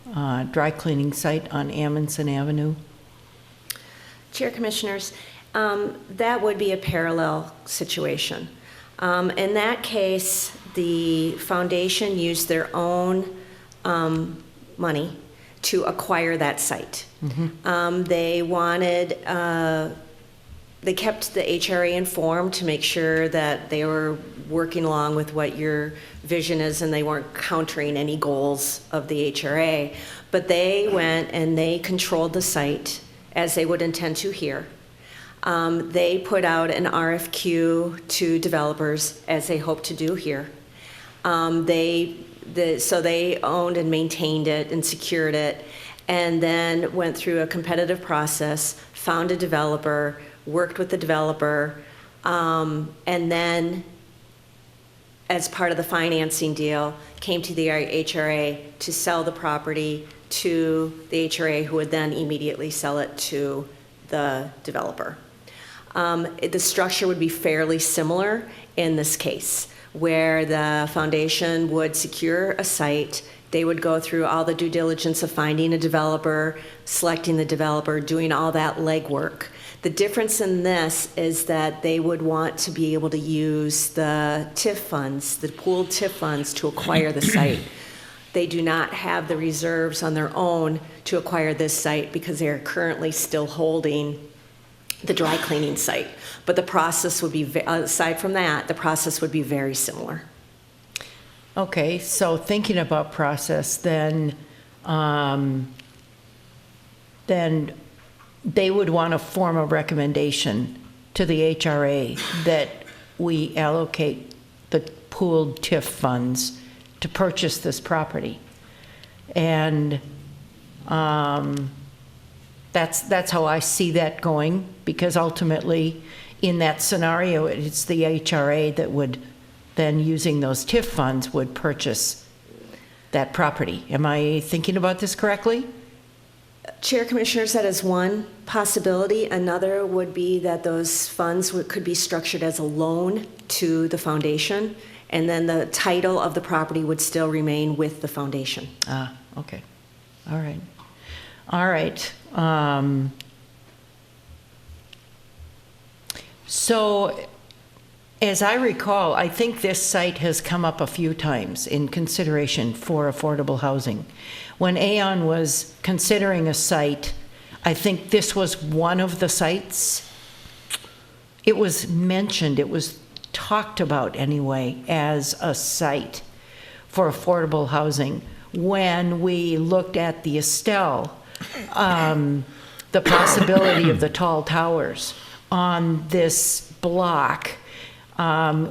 dry cleaning site on Amundsen Avenue? Chair Commissioners, that would be a parallel situation. In that case, the foundation used their own money to acquire that site. Mm-hmm. They kept the HRA informed to make sure that they were working along with what your vision is and they weren't countering any goals of the HRA. But they went and they controlled the site as they would intend to here. They put out an RFQ to developers as they hope to do here. So they owned and maintained it and secured it, and then went through a competitive process, found a developer, worked with the developer, and then as part of the financing deal, came to the HRA to sell the property to the HRA, who would then immediately sell it to the developer. The structure would be fairly similar in this case, where the foundation would secure a site. They would go through all the due diligence of finding a developer, selecting the developer, doing all that legwork. The difference in this is that they would want to be able to use the TIF funds, the pooled TIF funds, to acquire the site. They do not have the reserves on their own to acquire this site because they are currently still holding the dry cleaning site. But the process would be, aside from that, the process would be very similar. Okay, so thinking about process, then they would want to form a recommendation to the HRA that we allocate the pooled TIF funds to purchase this property. And that's how I see that going, because ultimately, in that scenario, it's the HRA that would then, using those TIF funds, would purchase that property. Am I thinking about this correctly? Chair, Commissioners, that is one possibility. Another would be that those funds could be structured as a loan to the foundation, and then the title of the property would still remain with the foundation. Ah, okay. All right. All right. So, as I recall, I think this site has come up a few times in consideration for affordable housing. When Aon was considering a site, I think this was one of the sites. It was mentioned, it was talked about anyway, as a site for affordable housing. When we looked at the Estelle, the possibility of the tall towers on this block,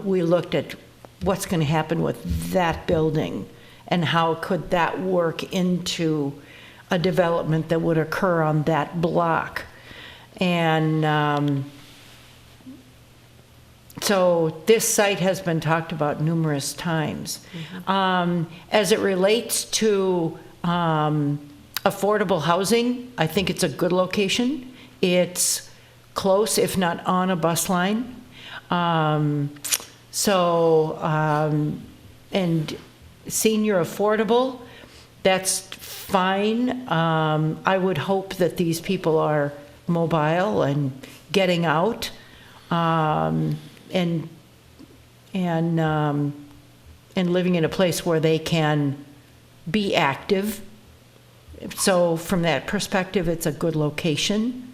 we looked at what's going to happen with that building and how could that work into a development that would occur on that block. And so this site has been talked about numerous times. As it relates to affordable housing, I think it's a good location. It's close, if not on a bus line. And senior affordable, that's fine. I would hope that these people are mobile and getting out, and living in a place where they can be active. So from that perspective, it's a good location.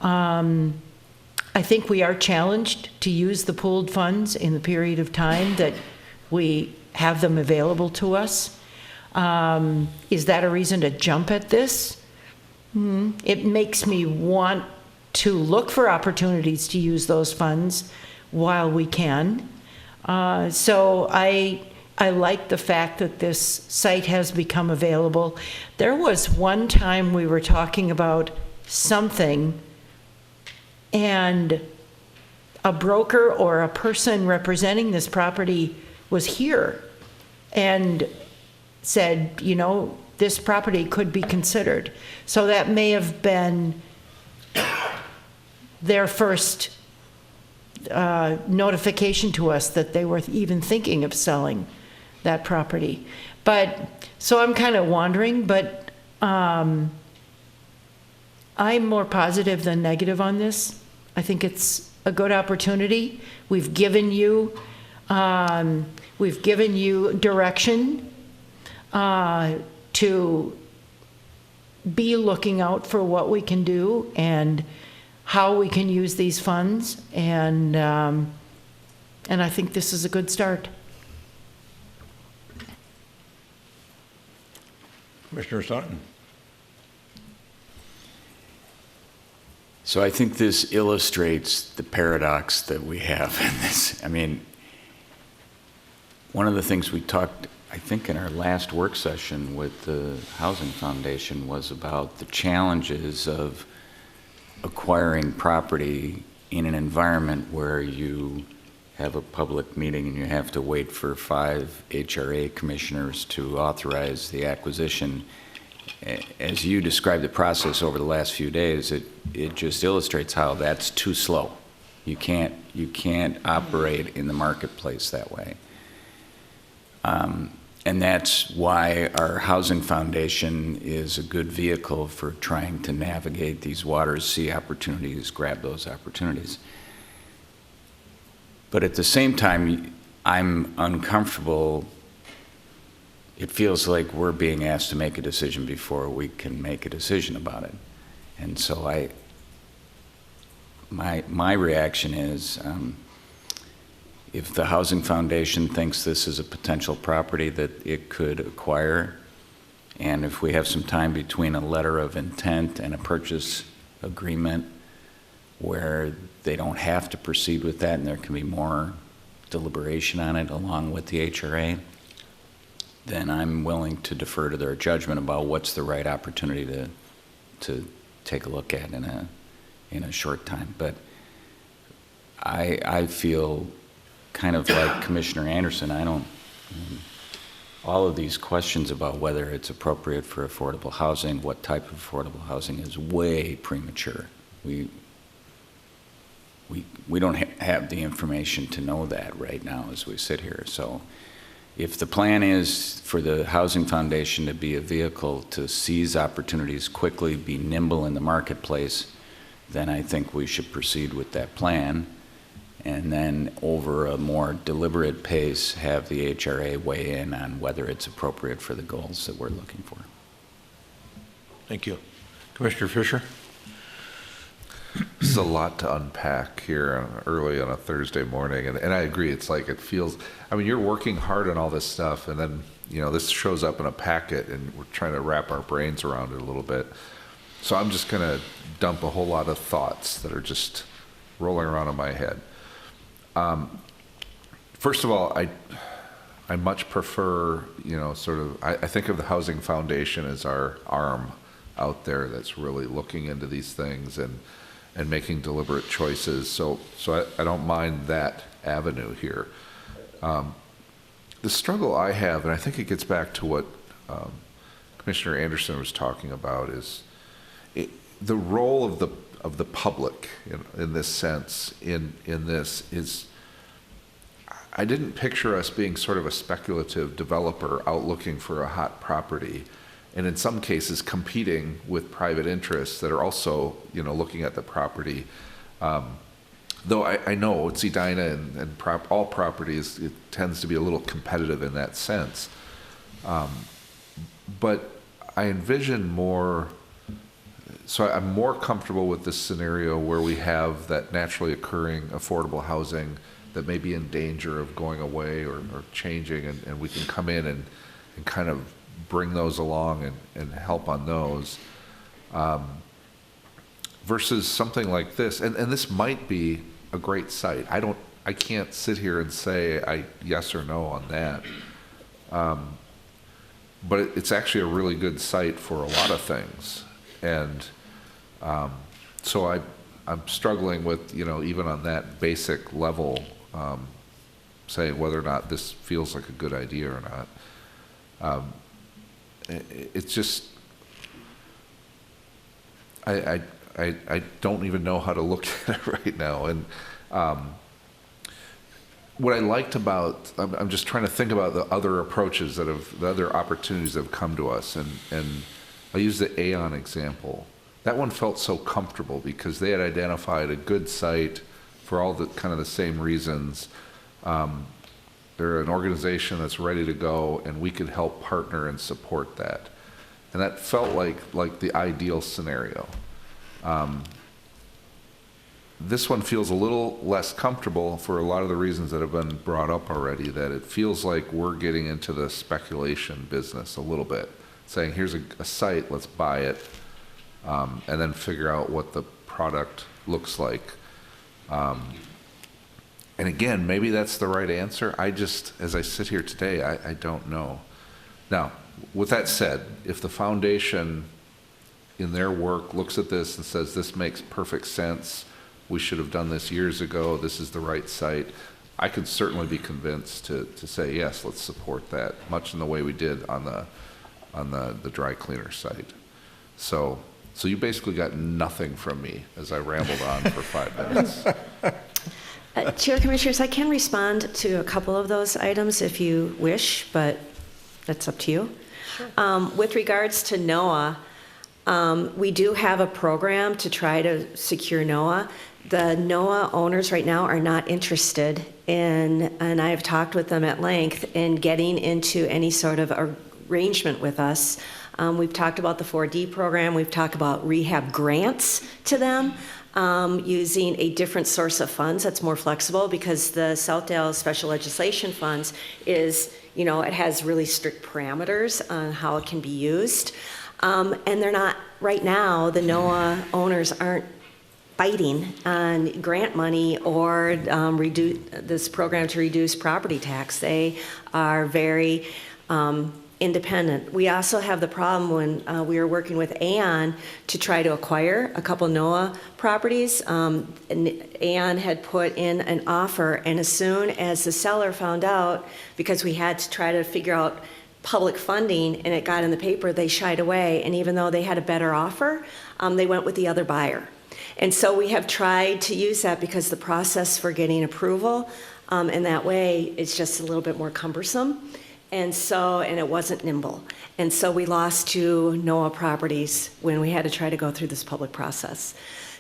I think we are challenged to use the pooled funds in the period of time that we have them available to us. Is that a reason to jump at this? It makes me want to look for opportunities to use those funds while we can. So I like the fact that this site has become available. There was one time we were talking about something, and a broker or a person representing this property was here and said, you know, this property could be considered. So that may have been their first notification to us that they were even thinking of selling that property. But, so I'm kind of wondering, but I'm more positive than negative on this. I think it's a good opportunity. We've given you direction to be looking out for what we can do and how we can use these funds, and I think this is a good start. Commissioner Staunton. So I think this illustrates the paradox that we have in this. I mean, one of the things we talked, I think, in our last work session with the Housing Foundation was about the challenges of acquiring property in an environment where you have a public meeting and you have to wait for 5 HRA commissioners to authorize the acquisition. As you described the process over the last few days, it just illustrates how that's too slow. You can't operate in the marketplace that way. And that's why our Housing Foundation is a good vehicle for trying to navigate these waters, see opportunities, grab those opportunities. But at the same time, I'm uncomfortable. It feels like we're being asked to make a decision before we can make a decision about it. And so my reaction is, if the Housing Foundation thinks this is a potential property that it could acquire, and if we have some time between a letter of intent and a purchase agreement where they don't have to proceed with that and there can be more deliberation on it along with the HRA, then I'm willing to defer to their judgment about what's the right opportunity to take a look at in a short time. But I feel kind of like Commissioner Anderson. All of these questions about whether it's appropriate for affordable housing, what type of affordable housing, is way premature. We don't have the information to know that right now as we sit here. So if the plan is for the Housing Foundation to be a vehicle to seize opportunities quickly, be nimble in the marketplace, then I think we should proceed with that plan, and then over a more deliberate pace have the HRA weigh in on whether it's appropriate for the goals that we're looking for. Thank you. Commissioner Fisher? This is a lot to unpack here early on a Thursday morning, and I agree. It's like it feels. I mean, you're working hard on all this stuff, and then this shows up in a packet, and we're trying to wrap our brains around it a little bit. So I'm just going to dump a whole lot of thoughts that are just rolling around in my head. First of all, I much prefer I think of the Housing Foundation as our arm out there that's really looking into these things and making deliberate choices. So I don't mind that avenue here. The struggle I have, and I think it gets back to what Commissioner Anderson was talking about, is the role of the public in this sense. In this is, I didn't picture us being sort of a speculative developer out looking for a hot property, and in some cases competing with private interests that are also, looking at the property. Though I know it's Edina and all properties, it tends to be a little competitive in that sense. But I envision more, so I'm more comfortable with this scenario where we have that naturally occurring affordable housing that may be in danger of going away or changing, and we can come in and kind of bring those along and help on those, versus something like this. And this might be a great site. I can't sit here and say yes or no on that. But it's actually a really good site for a lot of things. And so I'm struggling with, even on that basic level, saying whether or not this feels like a good idea or not. It's just, I don't even know how to look at it right now. And what I liked about, I'm just trying to think about the other approaches the other opportunities that have come to us. And I use the Aon example. That one felt so comfortable because they had identified a good site for all the kind of the same reasons. They're an organization that's ready to go, and we could help partner and support that. And that felt like the ideal scenario. This one feels a little less comfortable for a lot of the reasons that have been brought up already, that it feels like we're getting into the speculation business a little bit, saying here's a site, let's buy it, and then figure out what the product looks like. And again, maybe that's the right answer. As I sit here today, I don't know. Now, with that said, if the foundation in their work looks at this and says this makes perfect sense, we should have done this years ago, this is the right site, I could certainly be convinced to say, yes, let's support that, much in the way we did on the dry cleaner site. So you basically got nothing from me as I rambled on for 5 minutes. Chair Commissioners, I can respond to a couple of those items if you wish, but that's up to you. Sure. With regards to NOAA, we do have a program to try to secure NOAA. The NOAA owners right now are not interested in, and I have talked with them at length, in getting into any sort of arrangement with us. We've talked about the 4D program. We've talked about rehab grants to them. using a different source of funds that's more flexible, because the Southdale Special Legislation Funds is, you know, it has really strict parameters on how it can be used. And they're not, right now, the NOAA owners aren't biting on grant money or this program to reduce property tax. They are very independent. We also have the problem when we were working with Aon to try to acquire a couple NOAA properties. And Aon had put in an offer, and as soon as the seller found out, because we had to try to figure out public funding and it got in the paper, they shied away. And even though they had a better offer, they went with the other buyer. And so we have tried to use that, because the process for getting approval in that way is just a little bit more cumbersome. And it wasn't nimble. And so we lost 2 NOAA properties when we had to try to go through this public process.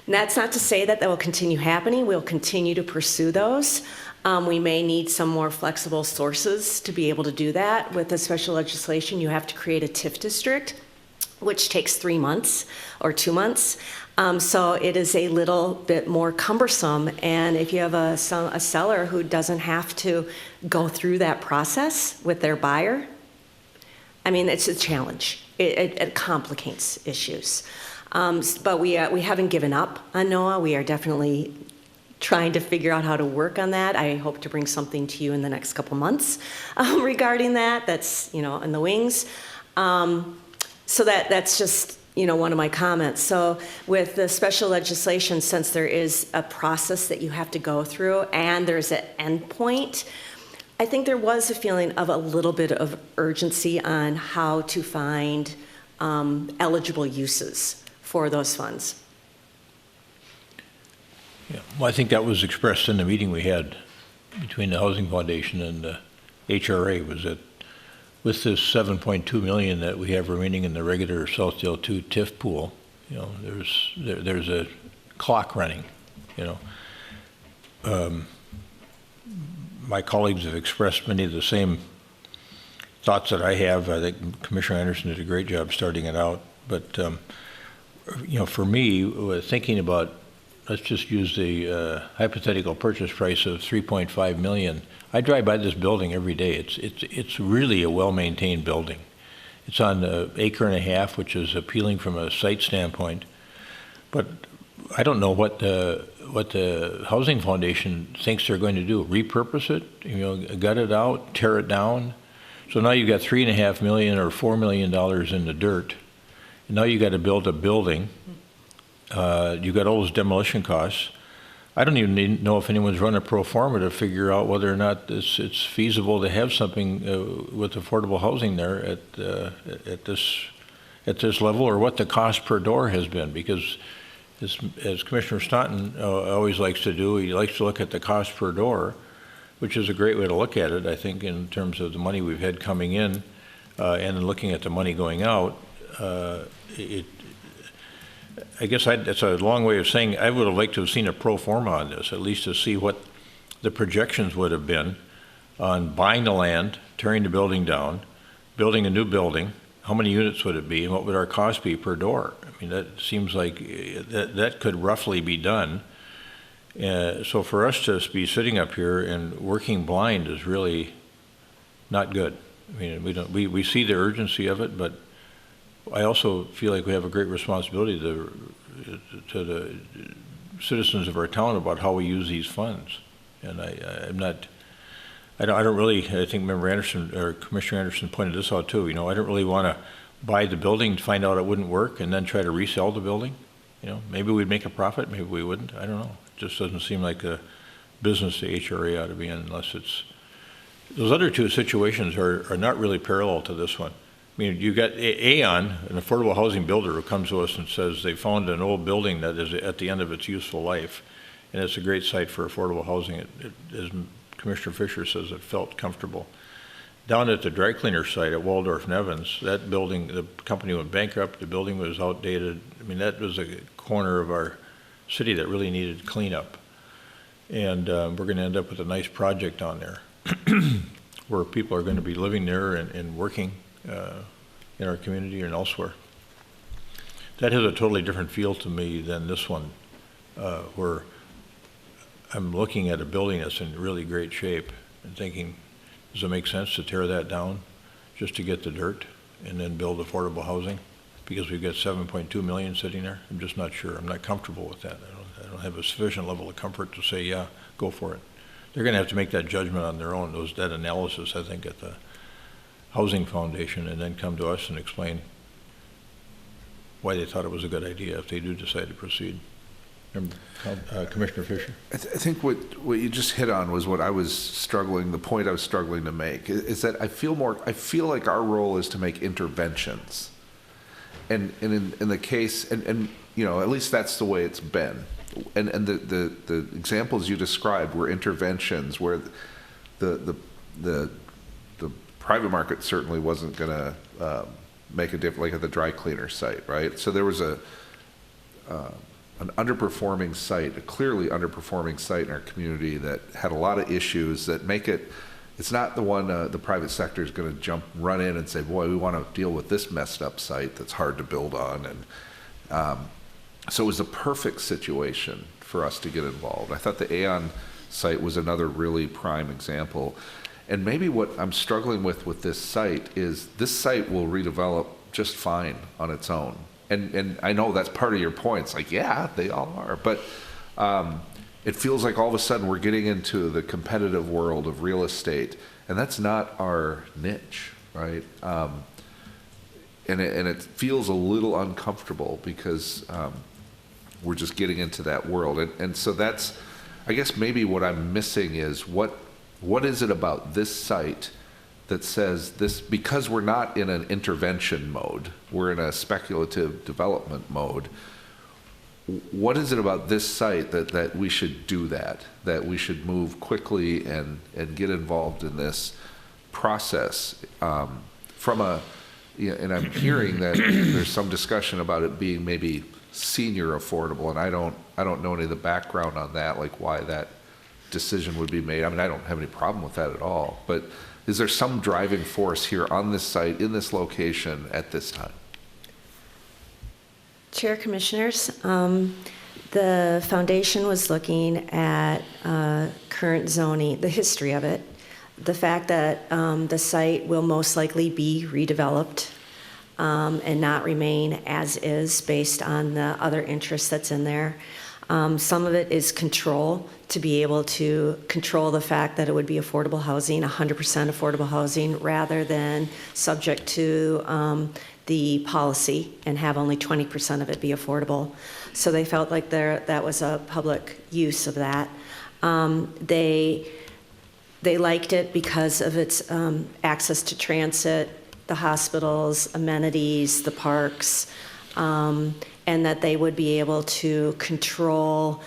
And that's not to say that will continue happening. We'll continue to pursue those. We may need some more flexible sources to be able to do that. With the special legislation, you have to create a TIF district, which takes 3 months or 2 months. So it is a little bit more cumbersome. And if you have a seller who doesn't have to go through that process with their buyer, I mean, it's a challenge. It complicates issues. But we haven't given up on NOAA. We are definitely trying to figure out how to work on that. I hope to bring something to you in the next couple months regarding that. That's, you know, in the wings. So that's just, you know, one of my comments. So with the special legislation, since there is a process that you have to go through and there's an end point, I think there was a feeling of a little bit of urgency on how to find eligible uses for those funds. Yeah. Well, I think that was expressed in the meeting we had between the Housing Foundation and the HRA, was that with this $7.2 million that we have remaining in the regular Southdale 2 TIF pool, you know, there's a clock running, you know. My colleagues have expressed many of the same thoughts that I have. I think Commissioner Anderson did a great job starting it out. But, you know, for me, thinking about, let's just use the hypothetical purchase price of $3.5 million. I drive by this building every day. It's really a well-maintained building. It's on an acre and a half, which is appealing from a site standpoint. But I don't know what the Housing Foundation thinks they're going to do. Repurpose it, you know, gut it out, tear it down. So now you've got $3.5 million or $4 million in the dirt. And now you got to build a building. You've got all those demolition costs. I don't even know if anyone's run a pro forma to figure out whether or not it's feasible to have something with affordable housing there at this level, or what the cost per door has been. Because as Commissioner Staunton always likes to do, he likes to look at the cost per door, which is a great way to look at it, I think, in terms of the money we've had coming in and in looking at the money going out. I guess that's a long way of saying I would have liked to have seen a pro forma on this, at least to see what the projections would have been on buying the land, tearing the building down, building a new building. How many units would it be, and what would our cost be per door? I mean, that seems like that could roughly be done. So for us to be sitting up here and working blind is really not good. I mean, we see the urgency of it, but I also feel like we have a great responsibility to the citizens of our town about how we use these funds. And I don't really, I think Member Anderson or Commissioner Anderson pointed this out too. You know, I don't really want to buy the building, find out it wouldn't work, and then try to resell the building. You know, maybe we'd make a profit, maybe we wouldn't. I don't know. It just doesn't seem like a business the HRA ought to be in, unless it's. Those other two situations are not really parallel to this one. I mean, you got Aon, an affordable housing builder, who comes to us and says they found an old building that is at the end of its useful life, and it's a great site for affordable housing. As Commissioner Fisher says, it felt comfortable. Down at the dry cleaner site at Waldorf Nevins, that building, the company went bankrupt, the building was outdated. I mean, that was a corner of our city that really needed cleanup. And we're going to end up with a nice project down there where people are going to be living there and working in our community and elsewhere. That has a totally different feel to me than this one where I'm looking at a building that's in really great shape and thinking, does it make sense to tear that down just to get the dirt and then build affordable housing? Because we've got 7.2 million sitting there. I'm just not sure. I'm not comfortable with that. I don't have a sufficient level of comfort to say, yeah, go for it. They're going to have to make that judgment on their own, that analysis, I think, at the Housing Foundation, and then come to us and explain why they thought it was a good idea if they do decide to proceed. Commissioner Fisher? I think what you just hit on was what I was struggling, the point I was struggling to make, is that I feel like our role is to make interventions. And in the case, and you know, at least that's the way it's been. And the examples you described were interventions where the private market certainly wasn't going to make a difference, like at the dry cleaner site, right? So there was an underperforming site, a clearly underperforming site in our community that had a lot of issues that make it. It's not the one the private sector is going to run in and say, boy, we want to deal with this messed up site that's hard to build on. And so it was a perfect situation for us to get involved. I thought the Aon site was another really prime example. And maybe what I'm struggling with this site is this site will redevelop just fine on its own. And I know that's part of your point. It's like, yeah, they all are. But it feels like all of a sudden we're getting into the competitive world of real estate, and that's not our niche, right? And it feels a little uncomfortable because we're just getting into that world. And so that's, I guess maybe what I'm missing is what is it about this site that says this, because we're not in an intervention mode, we're in a speculative development mode. What is it about this site that we should do that we should move quickly and get involved in this process from a, and I'm hearing that there's some discussion about it being maybe senior affordable, and I don't know any of the background on that, like why that decision would be made. I mean, I don't have any problem with that at all, but is there some driving force here on this site, in this location, at this time? Chair, Commissioners, the foundation was looking at current zoning, the history of it, the fact that the site will most likely be redeveloped and not remain as is based on the other interest that's in there. Some of it is control, to be able to control the fact that it would be affordable housing, 100% affordable housing, rather than subject to the policy and have only 20% of it be affordable. So they felt like that was a public use of that. They liked it because of its access to transit, the hospitals, amenities, the parks, and that they would be able to control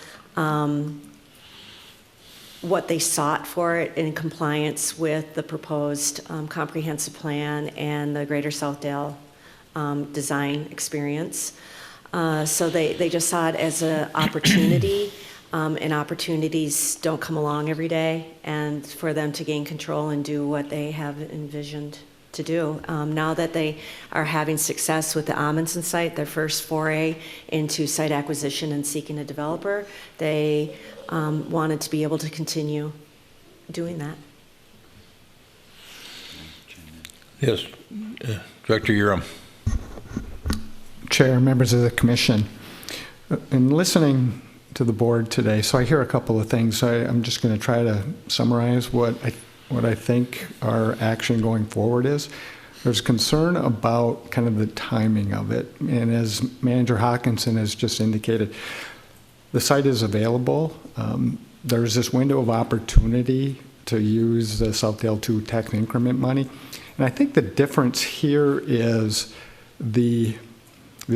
what they sought for it in compliance with the proposed comprehensive plan and the Greater Southdale design experience. So they just saw it as an opportunity, and opportunities don't come along every day, and for them to gain control and do what they have envisioned to do. Now that they are having success with the Amundsen site, their first foray into site acquisition and seeking a developer, they wanted to be able to continue doing that. Yes, Director Urim. Chair, members of the commission, in listening to the board today, so I hear a couple of things. I'm just going to try to summarize what I think our action going forward is. There's concern about kind of the timing of it, and as Manager Hawkinson has just indicated, the site is available. There's this window of opportunity to use the Southdale 2 tax increment money, and I think the difference here is the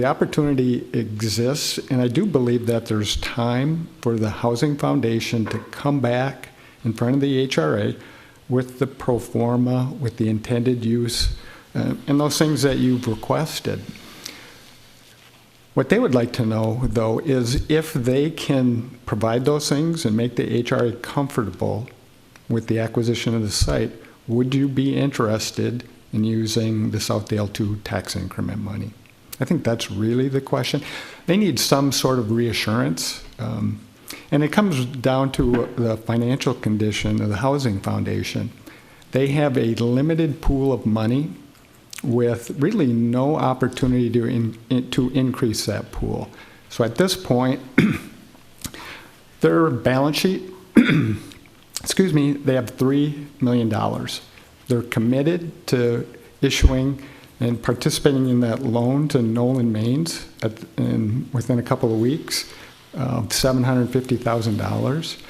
opportunity exists, and I do believe that there's time for the Housing Foundation to come back in front of the HRA with the pro forma, with the intended use, and those things that you've requested. What they would like to know, though, is if they can provide those things and make the HRA comfortable with the acquisition of the site, would you be interested in using the Southdale 2 tax increment money? I think that's really the question. They need some sort of reassurance. And it comes down to the financial condition of the Housing Foundation. They have a limited pool of money with really no opportunity to increase that pool. So at this point, their balance sheet, excuse me, they have $3 million. They're committed to issuing and participating in that loan to Nolan Maines within a couple of weeks of $750,000.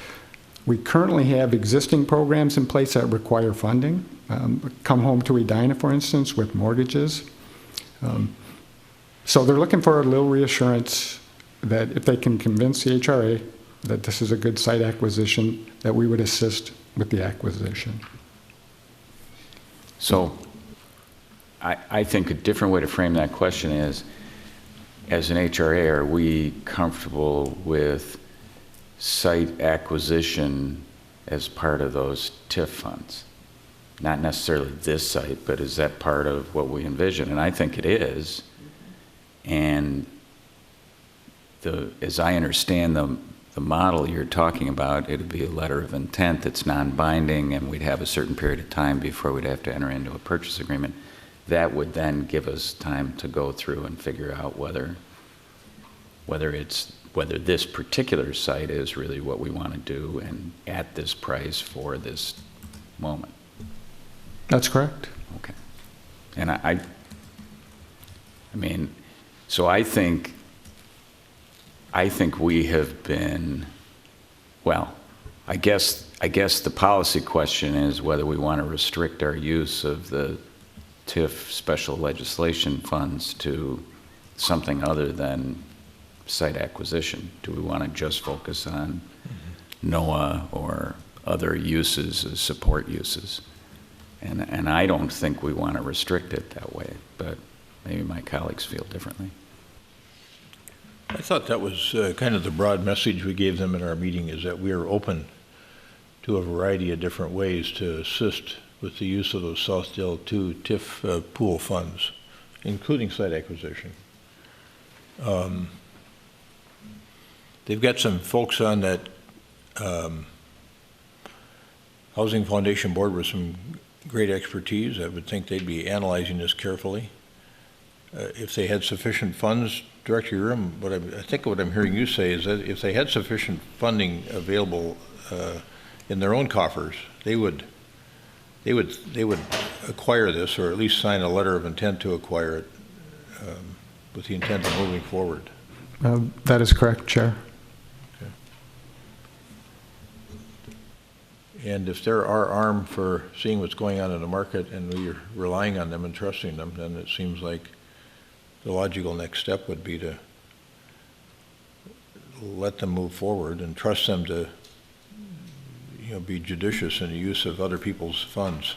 We currently have existing programs in place that require funding. Come Home to Edina, for instance, with mortgages. So they're looking for a little reassurance that if they can convince the HRA that this is a good site acquisition, that we would assist with the acquisition. So I think a different way to frame that question is, as an HRA, are we comfortable with site acquisition as part of those TIF funds? Not necessarily this site, but is that part of what we envision? And I think it is. And as I understand the model you're talking about, it would be a letter of intent that's non-binding, and we'd have a certain period of time before we'd have to enter into a purchase agreement. That would then give us time to go through and figure out whether this particular site is really what we want to do and at this price for this moment. That's correct. Okay. And I mean, so I think we have been, well, I guess the policy question is whether we want to restrict our use of the TIF special legislation funds to something other than site acquisition. Do we want to just focus on NOAA or other uses as support uses? And I don't think we want to restrict it that way, but maybe my colleagues feel differently. I thought that was kind of the broad message we gave them in our meeting, is that we are open to a variety of different ways to assist with the use of those Southdale 2 TIF pool funds, including site acquisition. They've got some folks on that Housing Foundation board with some great expertise. I would think they'd be analyzing this carefully. If they had sufficient funds, Director Urim, I think what I'm hearing you say is that if they had sufficient funding available in their own coffers, they would acquire this, or at least sign a letter of intent to acquire it with the intent of moving forward. That is correct, Chair. Okay. And if they're our arm for seeing what's going on in the market and we're relying on them and trusting them, then it seems like the logical next step would be to let them move forward and trust them to, be judicious in the use of other people's funds.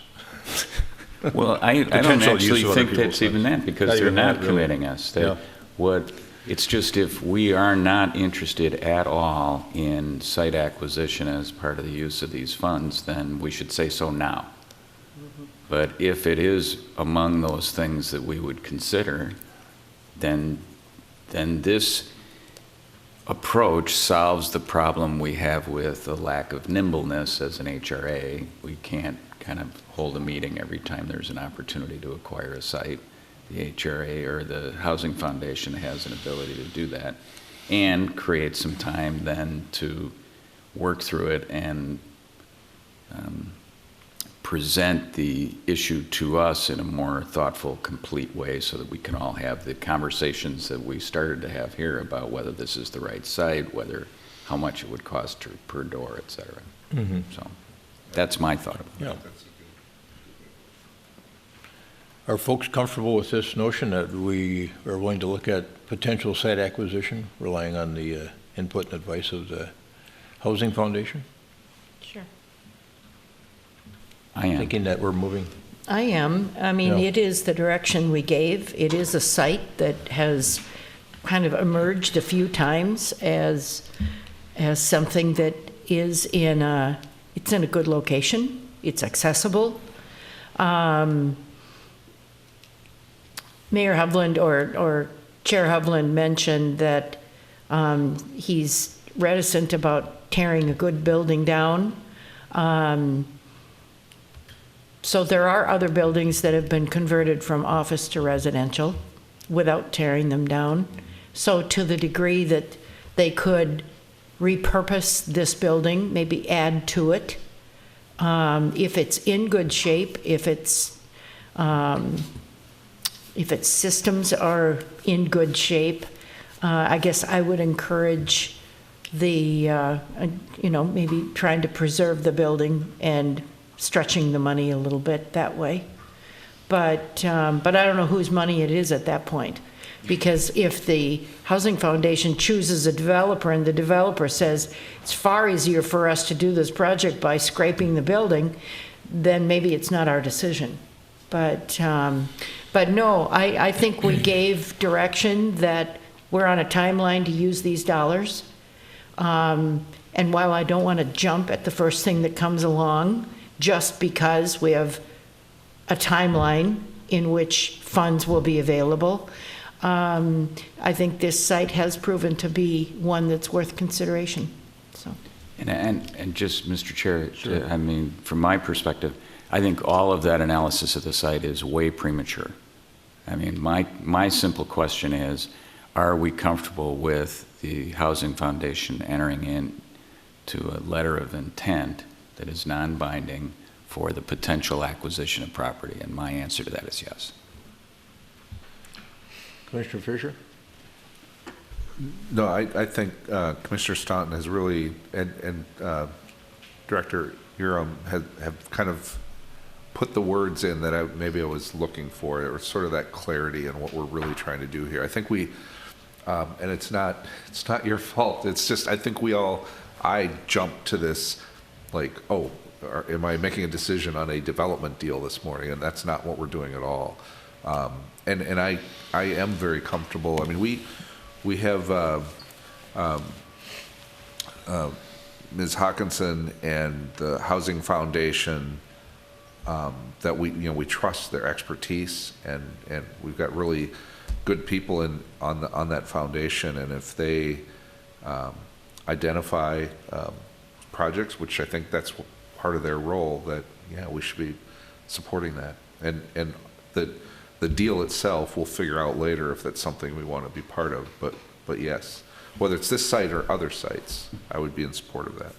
Well, I don't actually think that's even that, because they're not committing us. It's just, if we are not interested at all in site acquisition as part of the use of these funds, then we should say so now. But if it is among those things that we would consider, then this approach solves the problem we have with a lack of nimbleness as an HRA. We can't kind of hold a meeting every time there's an opportunity to acquire a site. The HRA or the Housing Foundation has an ability to do that, and create some time then to work through it and present the issue to us in a more thoughtful, complete way, so that we can all have the conversations that we started to have here about whether this is the right site, how much it would cost per door, et cetera. Mm-hmm. So that's my thought about it. Yeah. Are folks comfortable with this notion that we are willing to look at potential site acquisition, relying on the input and advice of the Housing Foundation? Sure. I am. Thinking that we're moving. I am. I mean, Yeah. It is the direction we gave. It is a site that has kind of emerged a few times as something that is it's in a good location. It's accessible. Mayor Hovland or Chair Hovland mentioned that he's reticent about tearing a good building down. So there are other buildings that have been converted from office to residential without tearing them down. So to the degree that they could repurpose this building, maybe add to it, if it's in good shape, if its systems are in good shape, I guess I would encourage the, maybe trying to preserve the building and stretching the money a little bit that way. But I don't know whose money it is at that point. Because if the Housing Foundation chooses a developer and the developer says, it's far easier for us to do this project by scraping the building, then maybe it's not our decision. But no, I think we gave direction that we're on a timeline to use these dollars. And while I don't want to jump at the first thing that comes along, just because we have a timeline in which funds will be available, I think this site has proven to be one that's worth consideration. So. And just, Mr. Chair, I mean, from my perspective, I think all of that analysis of the site is way premature. I mean, my simple question is, are we comfortable with the Housing Foundation entering into a letter of intent that is non-binding for the potential acquisition of property? And my answer to that is yes. Commissioner Fisher? No, I think Commissioner Staunton has really, and Director Urim have kind of put the words in that maybe I was looking for, or sort of that clarity in what we're really trying to do here. I think we, and it's not your fault. It's just, I think I jumped to this like, oh, am I making a decision on a development deal this morning? And that's not what we're doing at all. And I am very comfortable. I mean, we have Ms. Hawkinson and the Housing Foundation that we trust their expertise, and we've got really good people on that foundation. And if they identify projects, which I think that's part of their role, that we should be supporting that. And the deal itself, we'll figure out later if that's something we want to be part of. But yes, whether it's this site or other sites, I would be in support of that.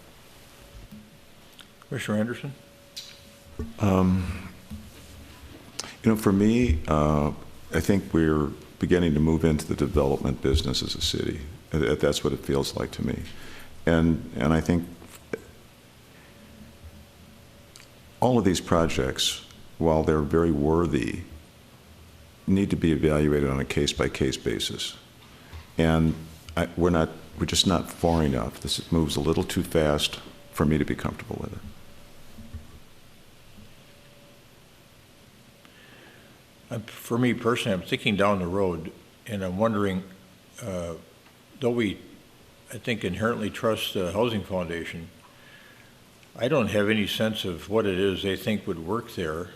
Commissioner Anderson? For me, I think we're beginning to move into the development business as a city. That's what it feels like to me. And I think all of these projects, while they're very worthy, need to be evaluated on a case-by-case basis. And we're just not far enough. This moves a little too fast for me to be comfortable with it. For me personally, I'm thinking down the road, and I'm wondering, though we, I think, inherently trust the Housing Foundation, I don't have any sense of what it is they think would work there,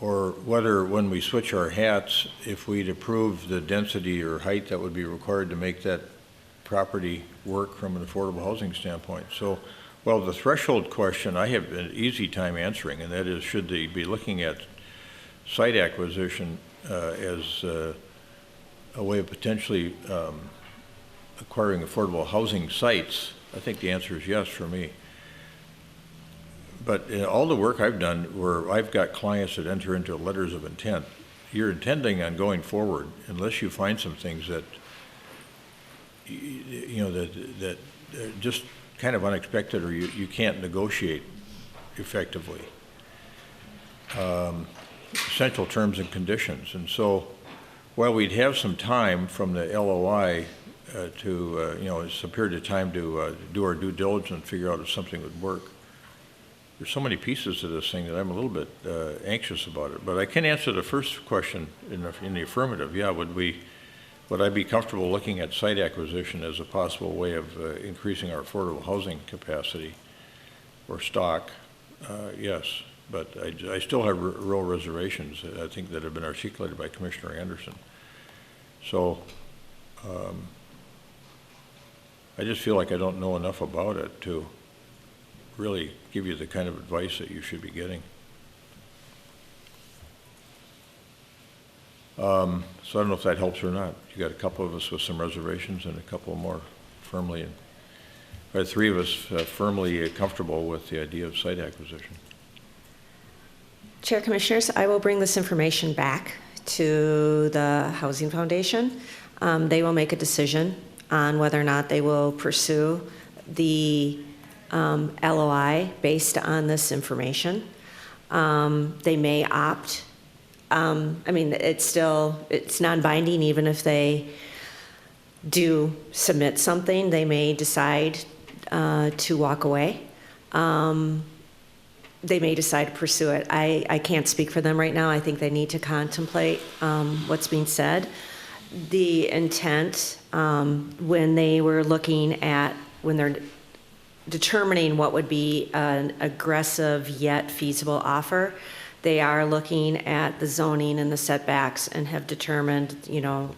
or whether when we switch our hats, if we'd approve the density or height that would be required to make that property work from an affordable housing standpoint. So, well, the threshold question I have an easy time answering, and that is, should they be looking at site acquisition as a way of potentially acquiring affordable housing sites? I think the answer is yes for me. But in all the work I've done where I've got clients that enter into letters of intent, you're intending on going forward unless you find some things that, that are just kind of unexpected, or you can't negotiate effectively. Essential terms and conditions. And so while we'd have some time from the LOI it's a period of time to do our due diligence and figure out if something would work, there's so many pieces to this thing that I'm a little bit anxious about it. But I can answer the first question in the affirmative. Yeah, would I be comfortable looking at site acquisition as a possible way of increasing our affordable housing capacity or stock? Yes, but I still have real reservations, I think, that have been articulated by Commissioner Anderson. So I just feel like I don't know enough about it to really give you the kind of advice that you should be getting. So I don't know if that helps or not. You got a couple of us with some reservations and a couple more firmly, or three of us firmly comfortable with the idea of site acquisition. Chair Commissioners, I will bring this information back to the Housing Foundation. They will make a decision on whether or not they will pursue the LOI based on this information. They may opt. I mean, it's non-binding. Even if they do submit something, they may decide to walk away. They may decide to pursue it. I can't speak for them right now. I think they need to contemplate what's being said. The intent, when they were looking at, when they're determining what would be an aggressive yet feasible offer, they are looking at the zoning and the setbacks and have determined, you know,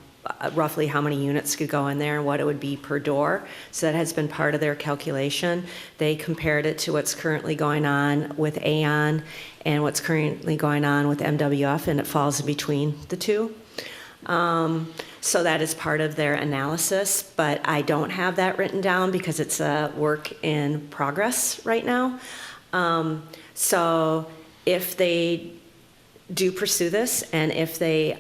roughly how many units could go in there and what it would be per door. So that has been part of their calculation. They compared it to what's currently going on with AON and what's currently going on with MWF, and it falls in between the two. So that is part of their analysis, but I don't have that written down because it's a work in progress right now. So if they do pursue this, and if they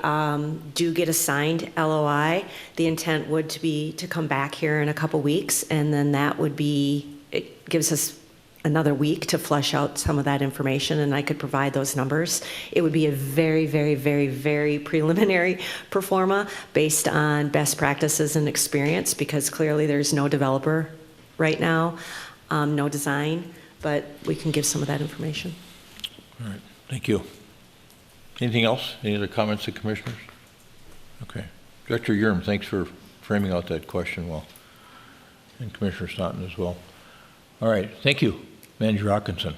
do get a signed LOI, the intent would be to come back here in a couple weeks, and then that would be, it gives us another week to flesh out some of that information, and I could provide those numbers. It would be a very, very, very, very preliminary pro forma based on best practices and experience, because clearly there's no developer right now, no design, but we can give some of that information. All right, thank you. Anything else? Any other comments to commissioners? Okay. Director Urim, thanks for framing out that question well, and Commissioner Staunton as well. All right, thank you, Manager Hawkinson.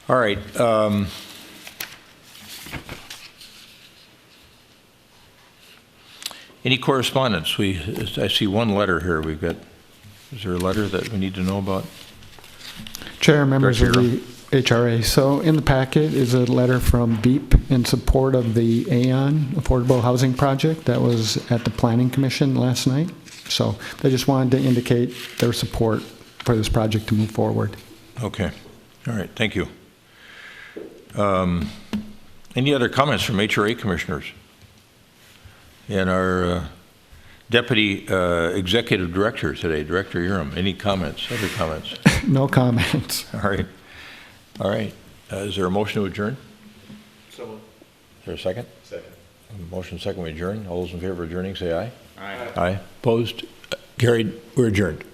All right. Any correspondence? I see one letter here. We've got, is there a letter that we need to know about? Chair, members of Director the HRA. So in the packet is a letter from BEEP in support of the AON Affordable Housing Project that was at the Planning Commission last night. So they just wanted to indicate their support for this project to move forward. Okay. All right. Thank you. Any other comments from HRA commissioners? And our Deputy Executive Director today, Director Urim, any comments, other comments? No comments. All right. All right. Is there a motion to adjourn? So moved. Is there a second? Second. Motion second, we adjourn. All those in favor of adjourning, say aye. Aye. Aye. Opposed? Carried. We're adjourned.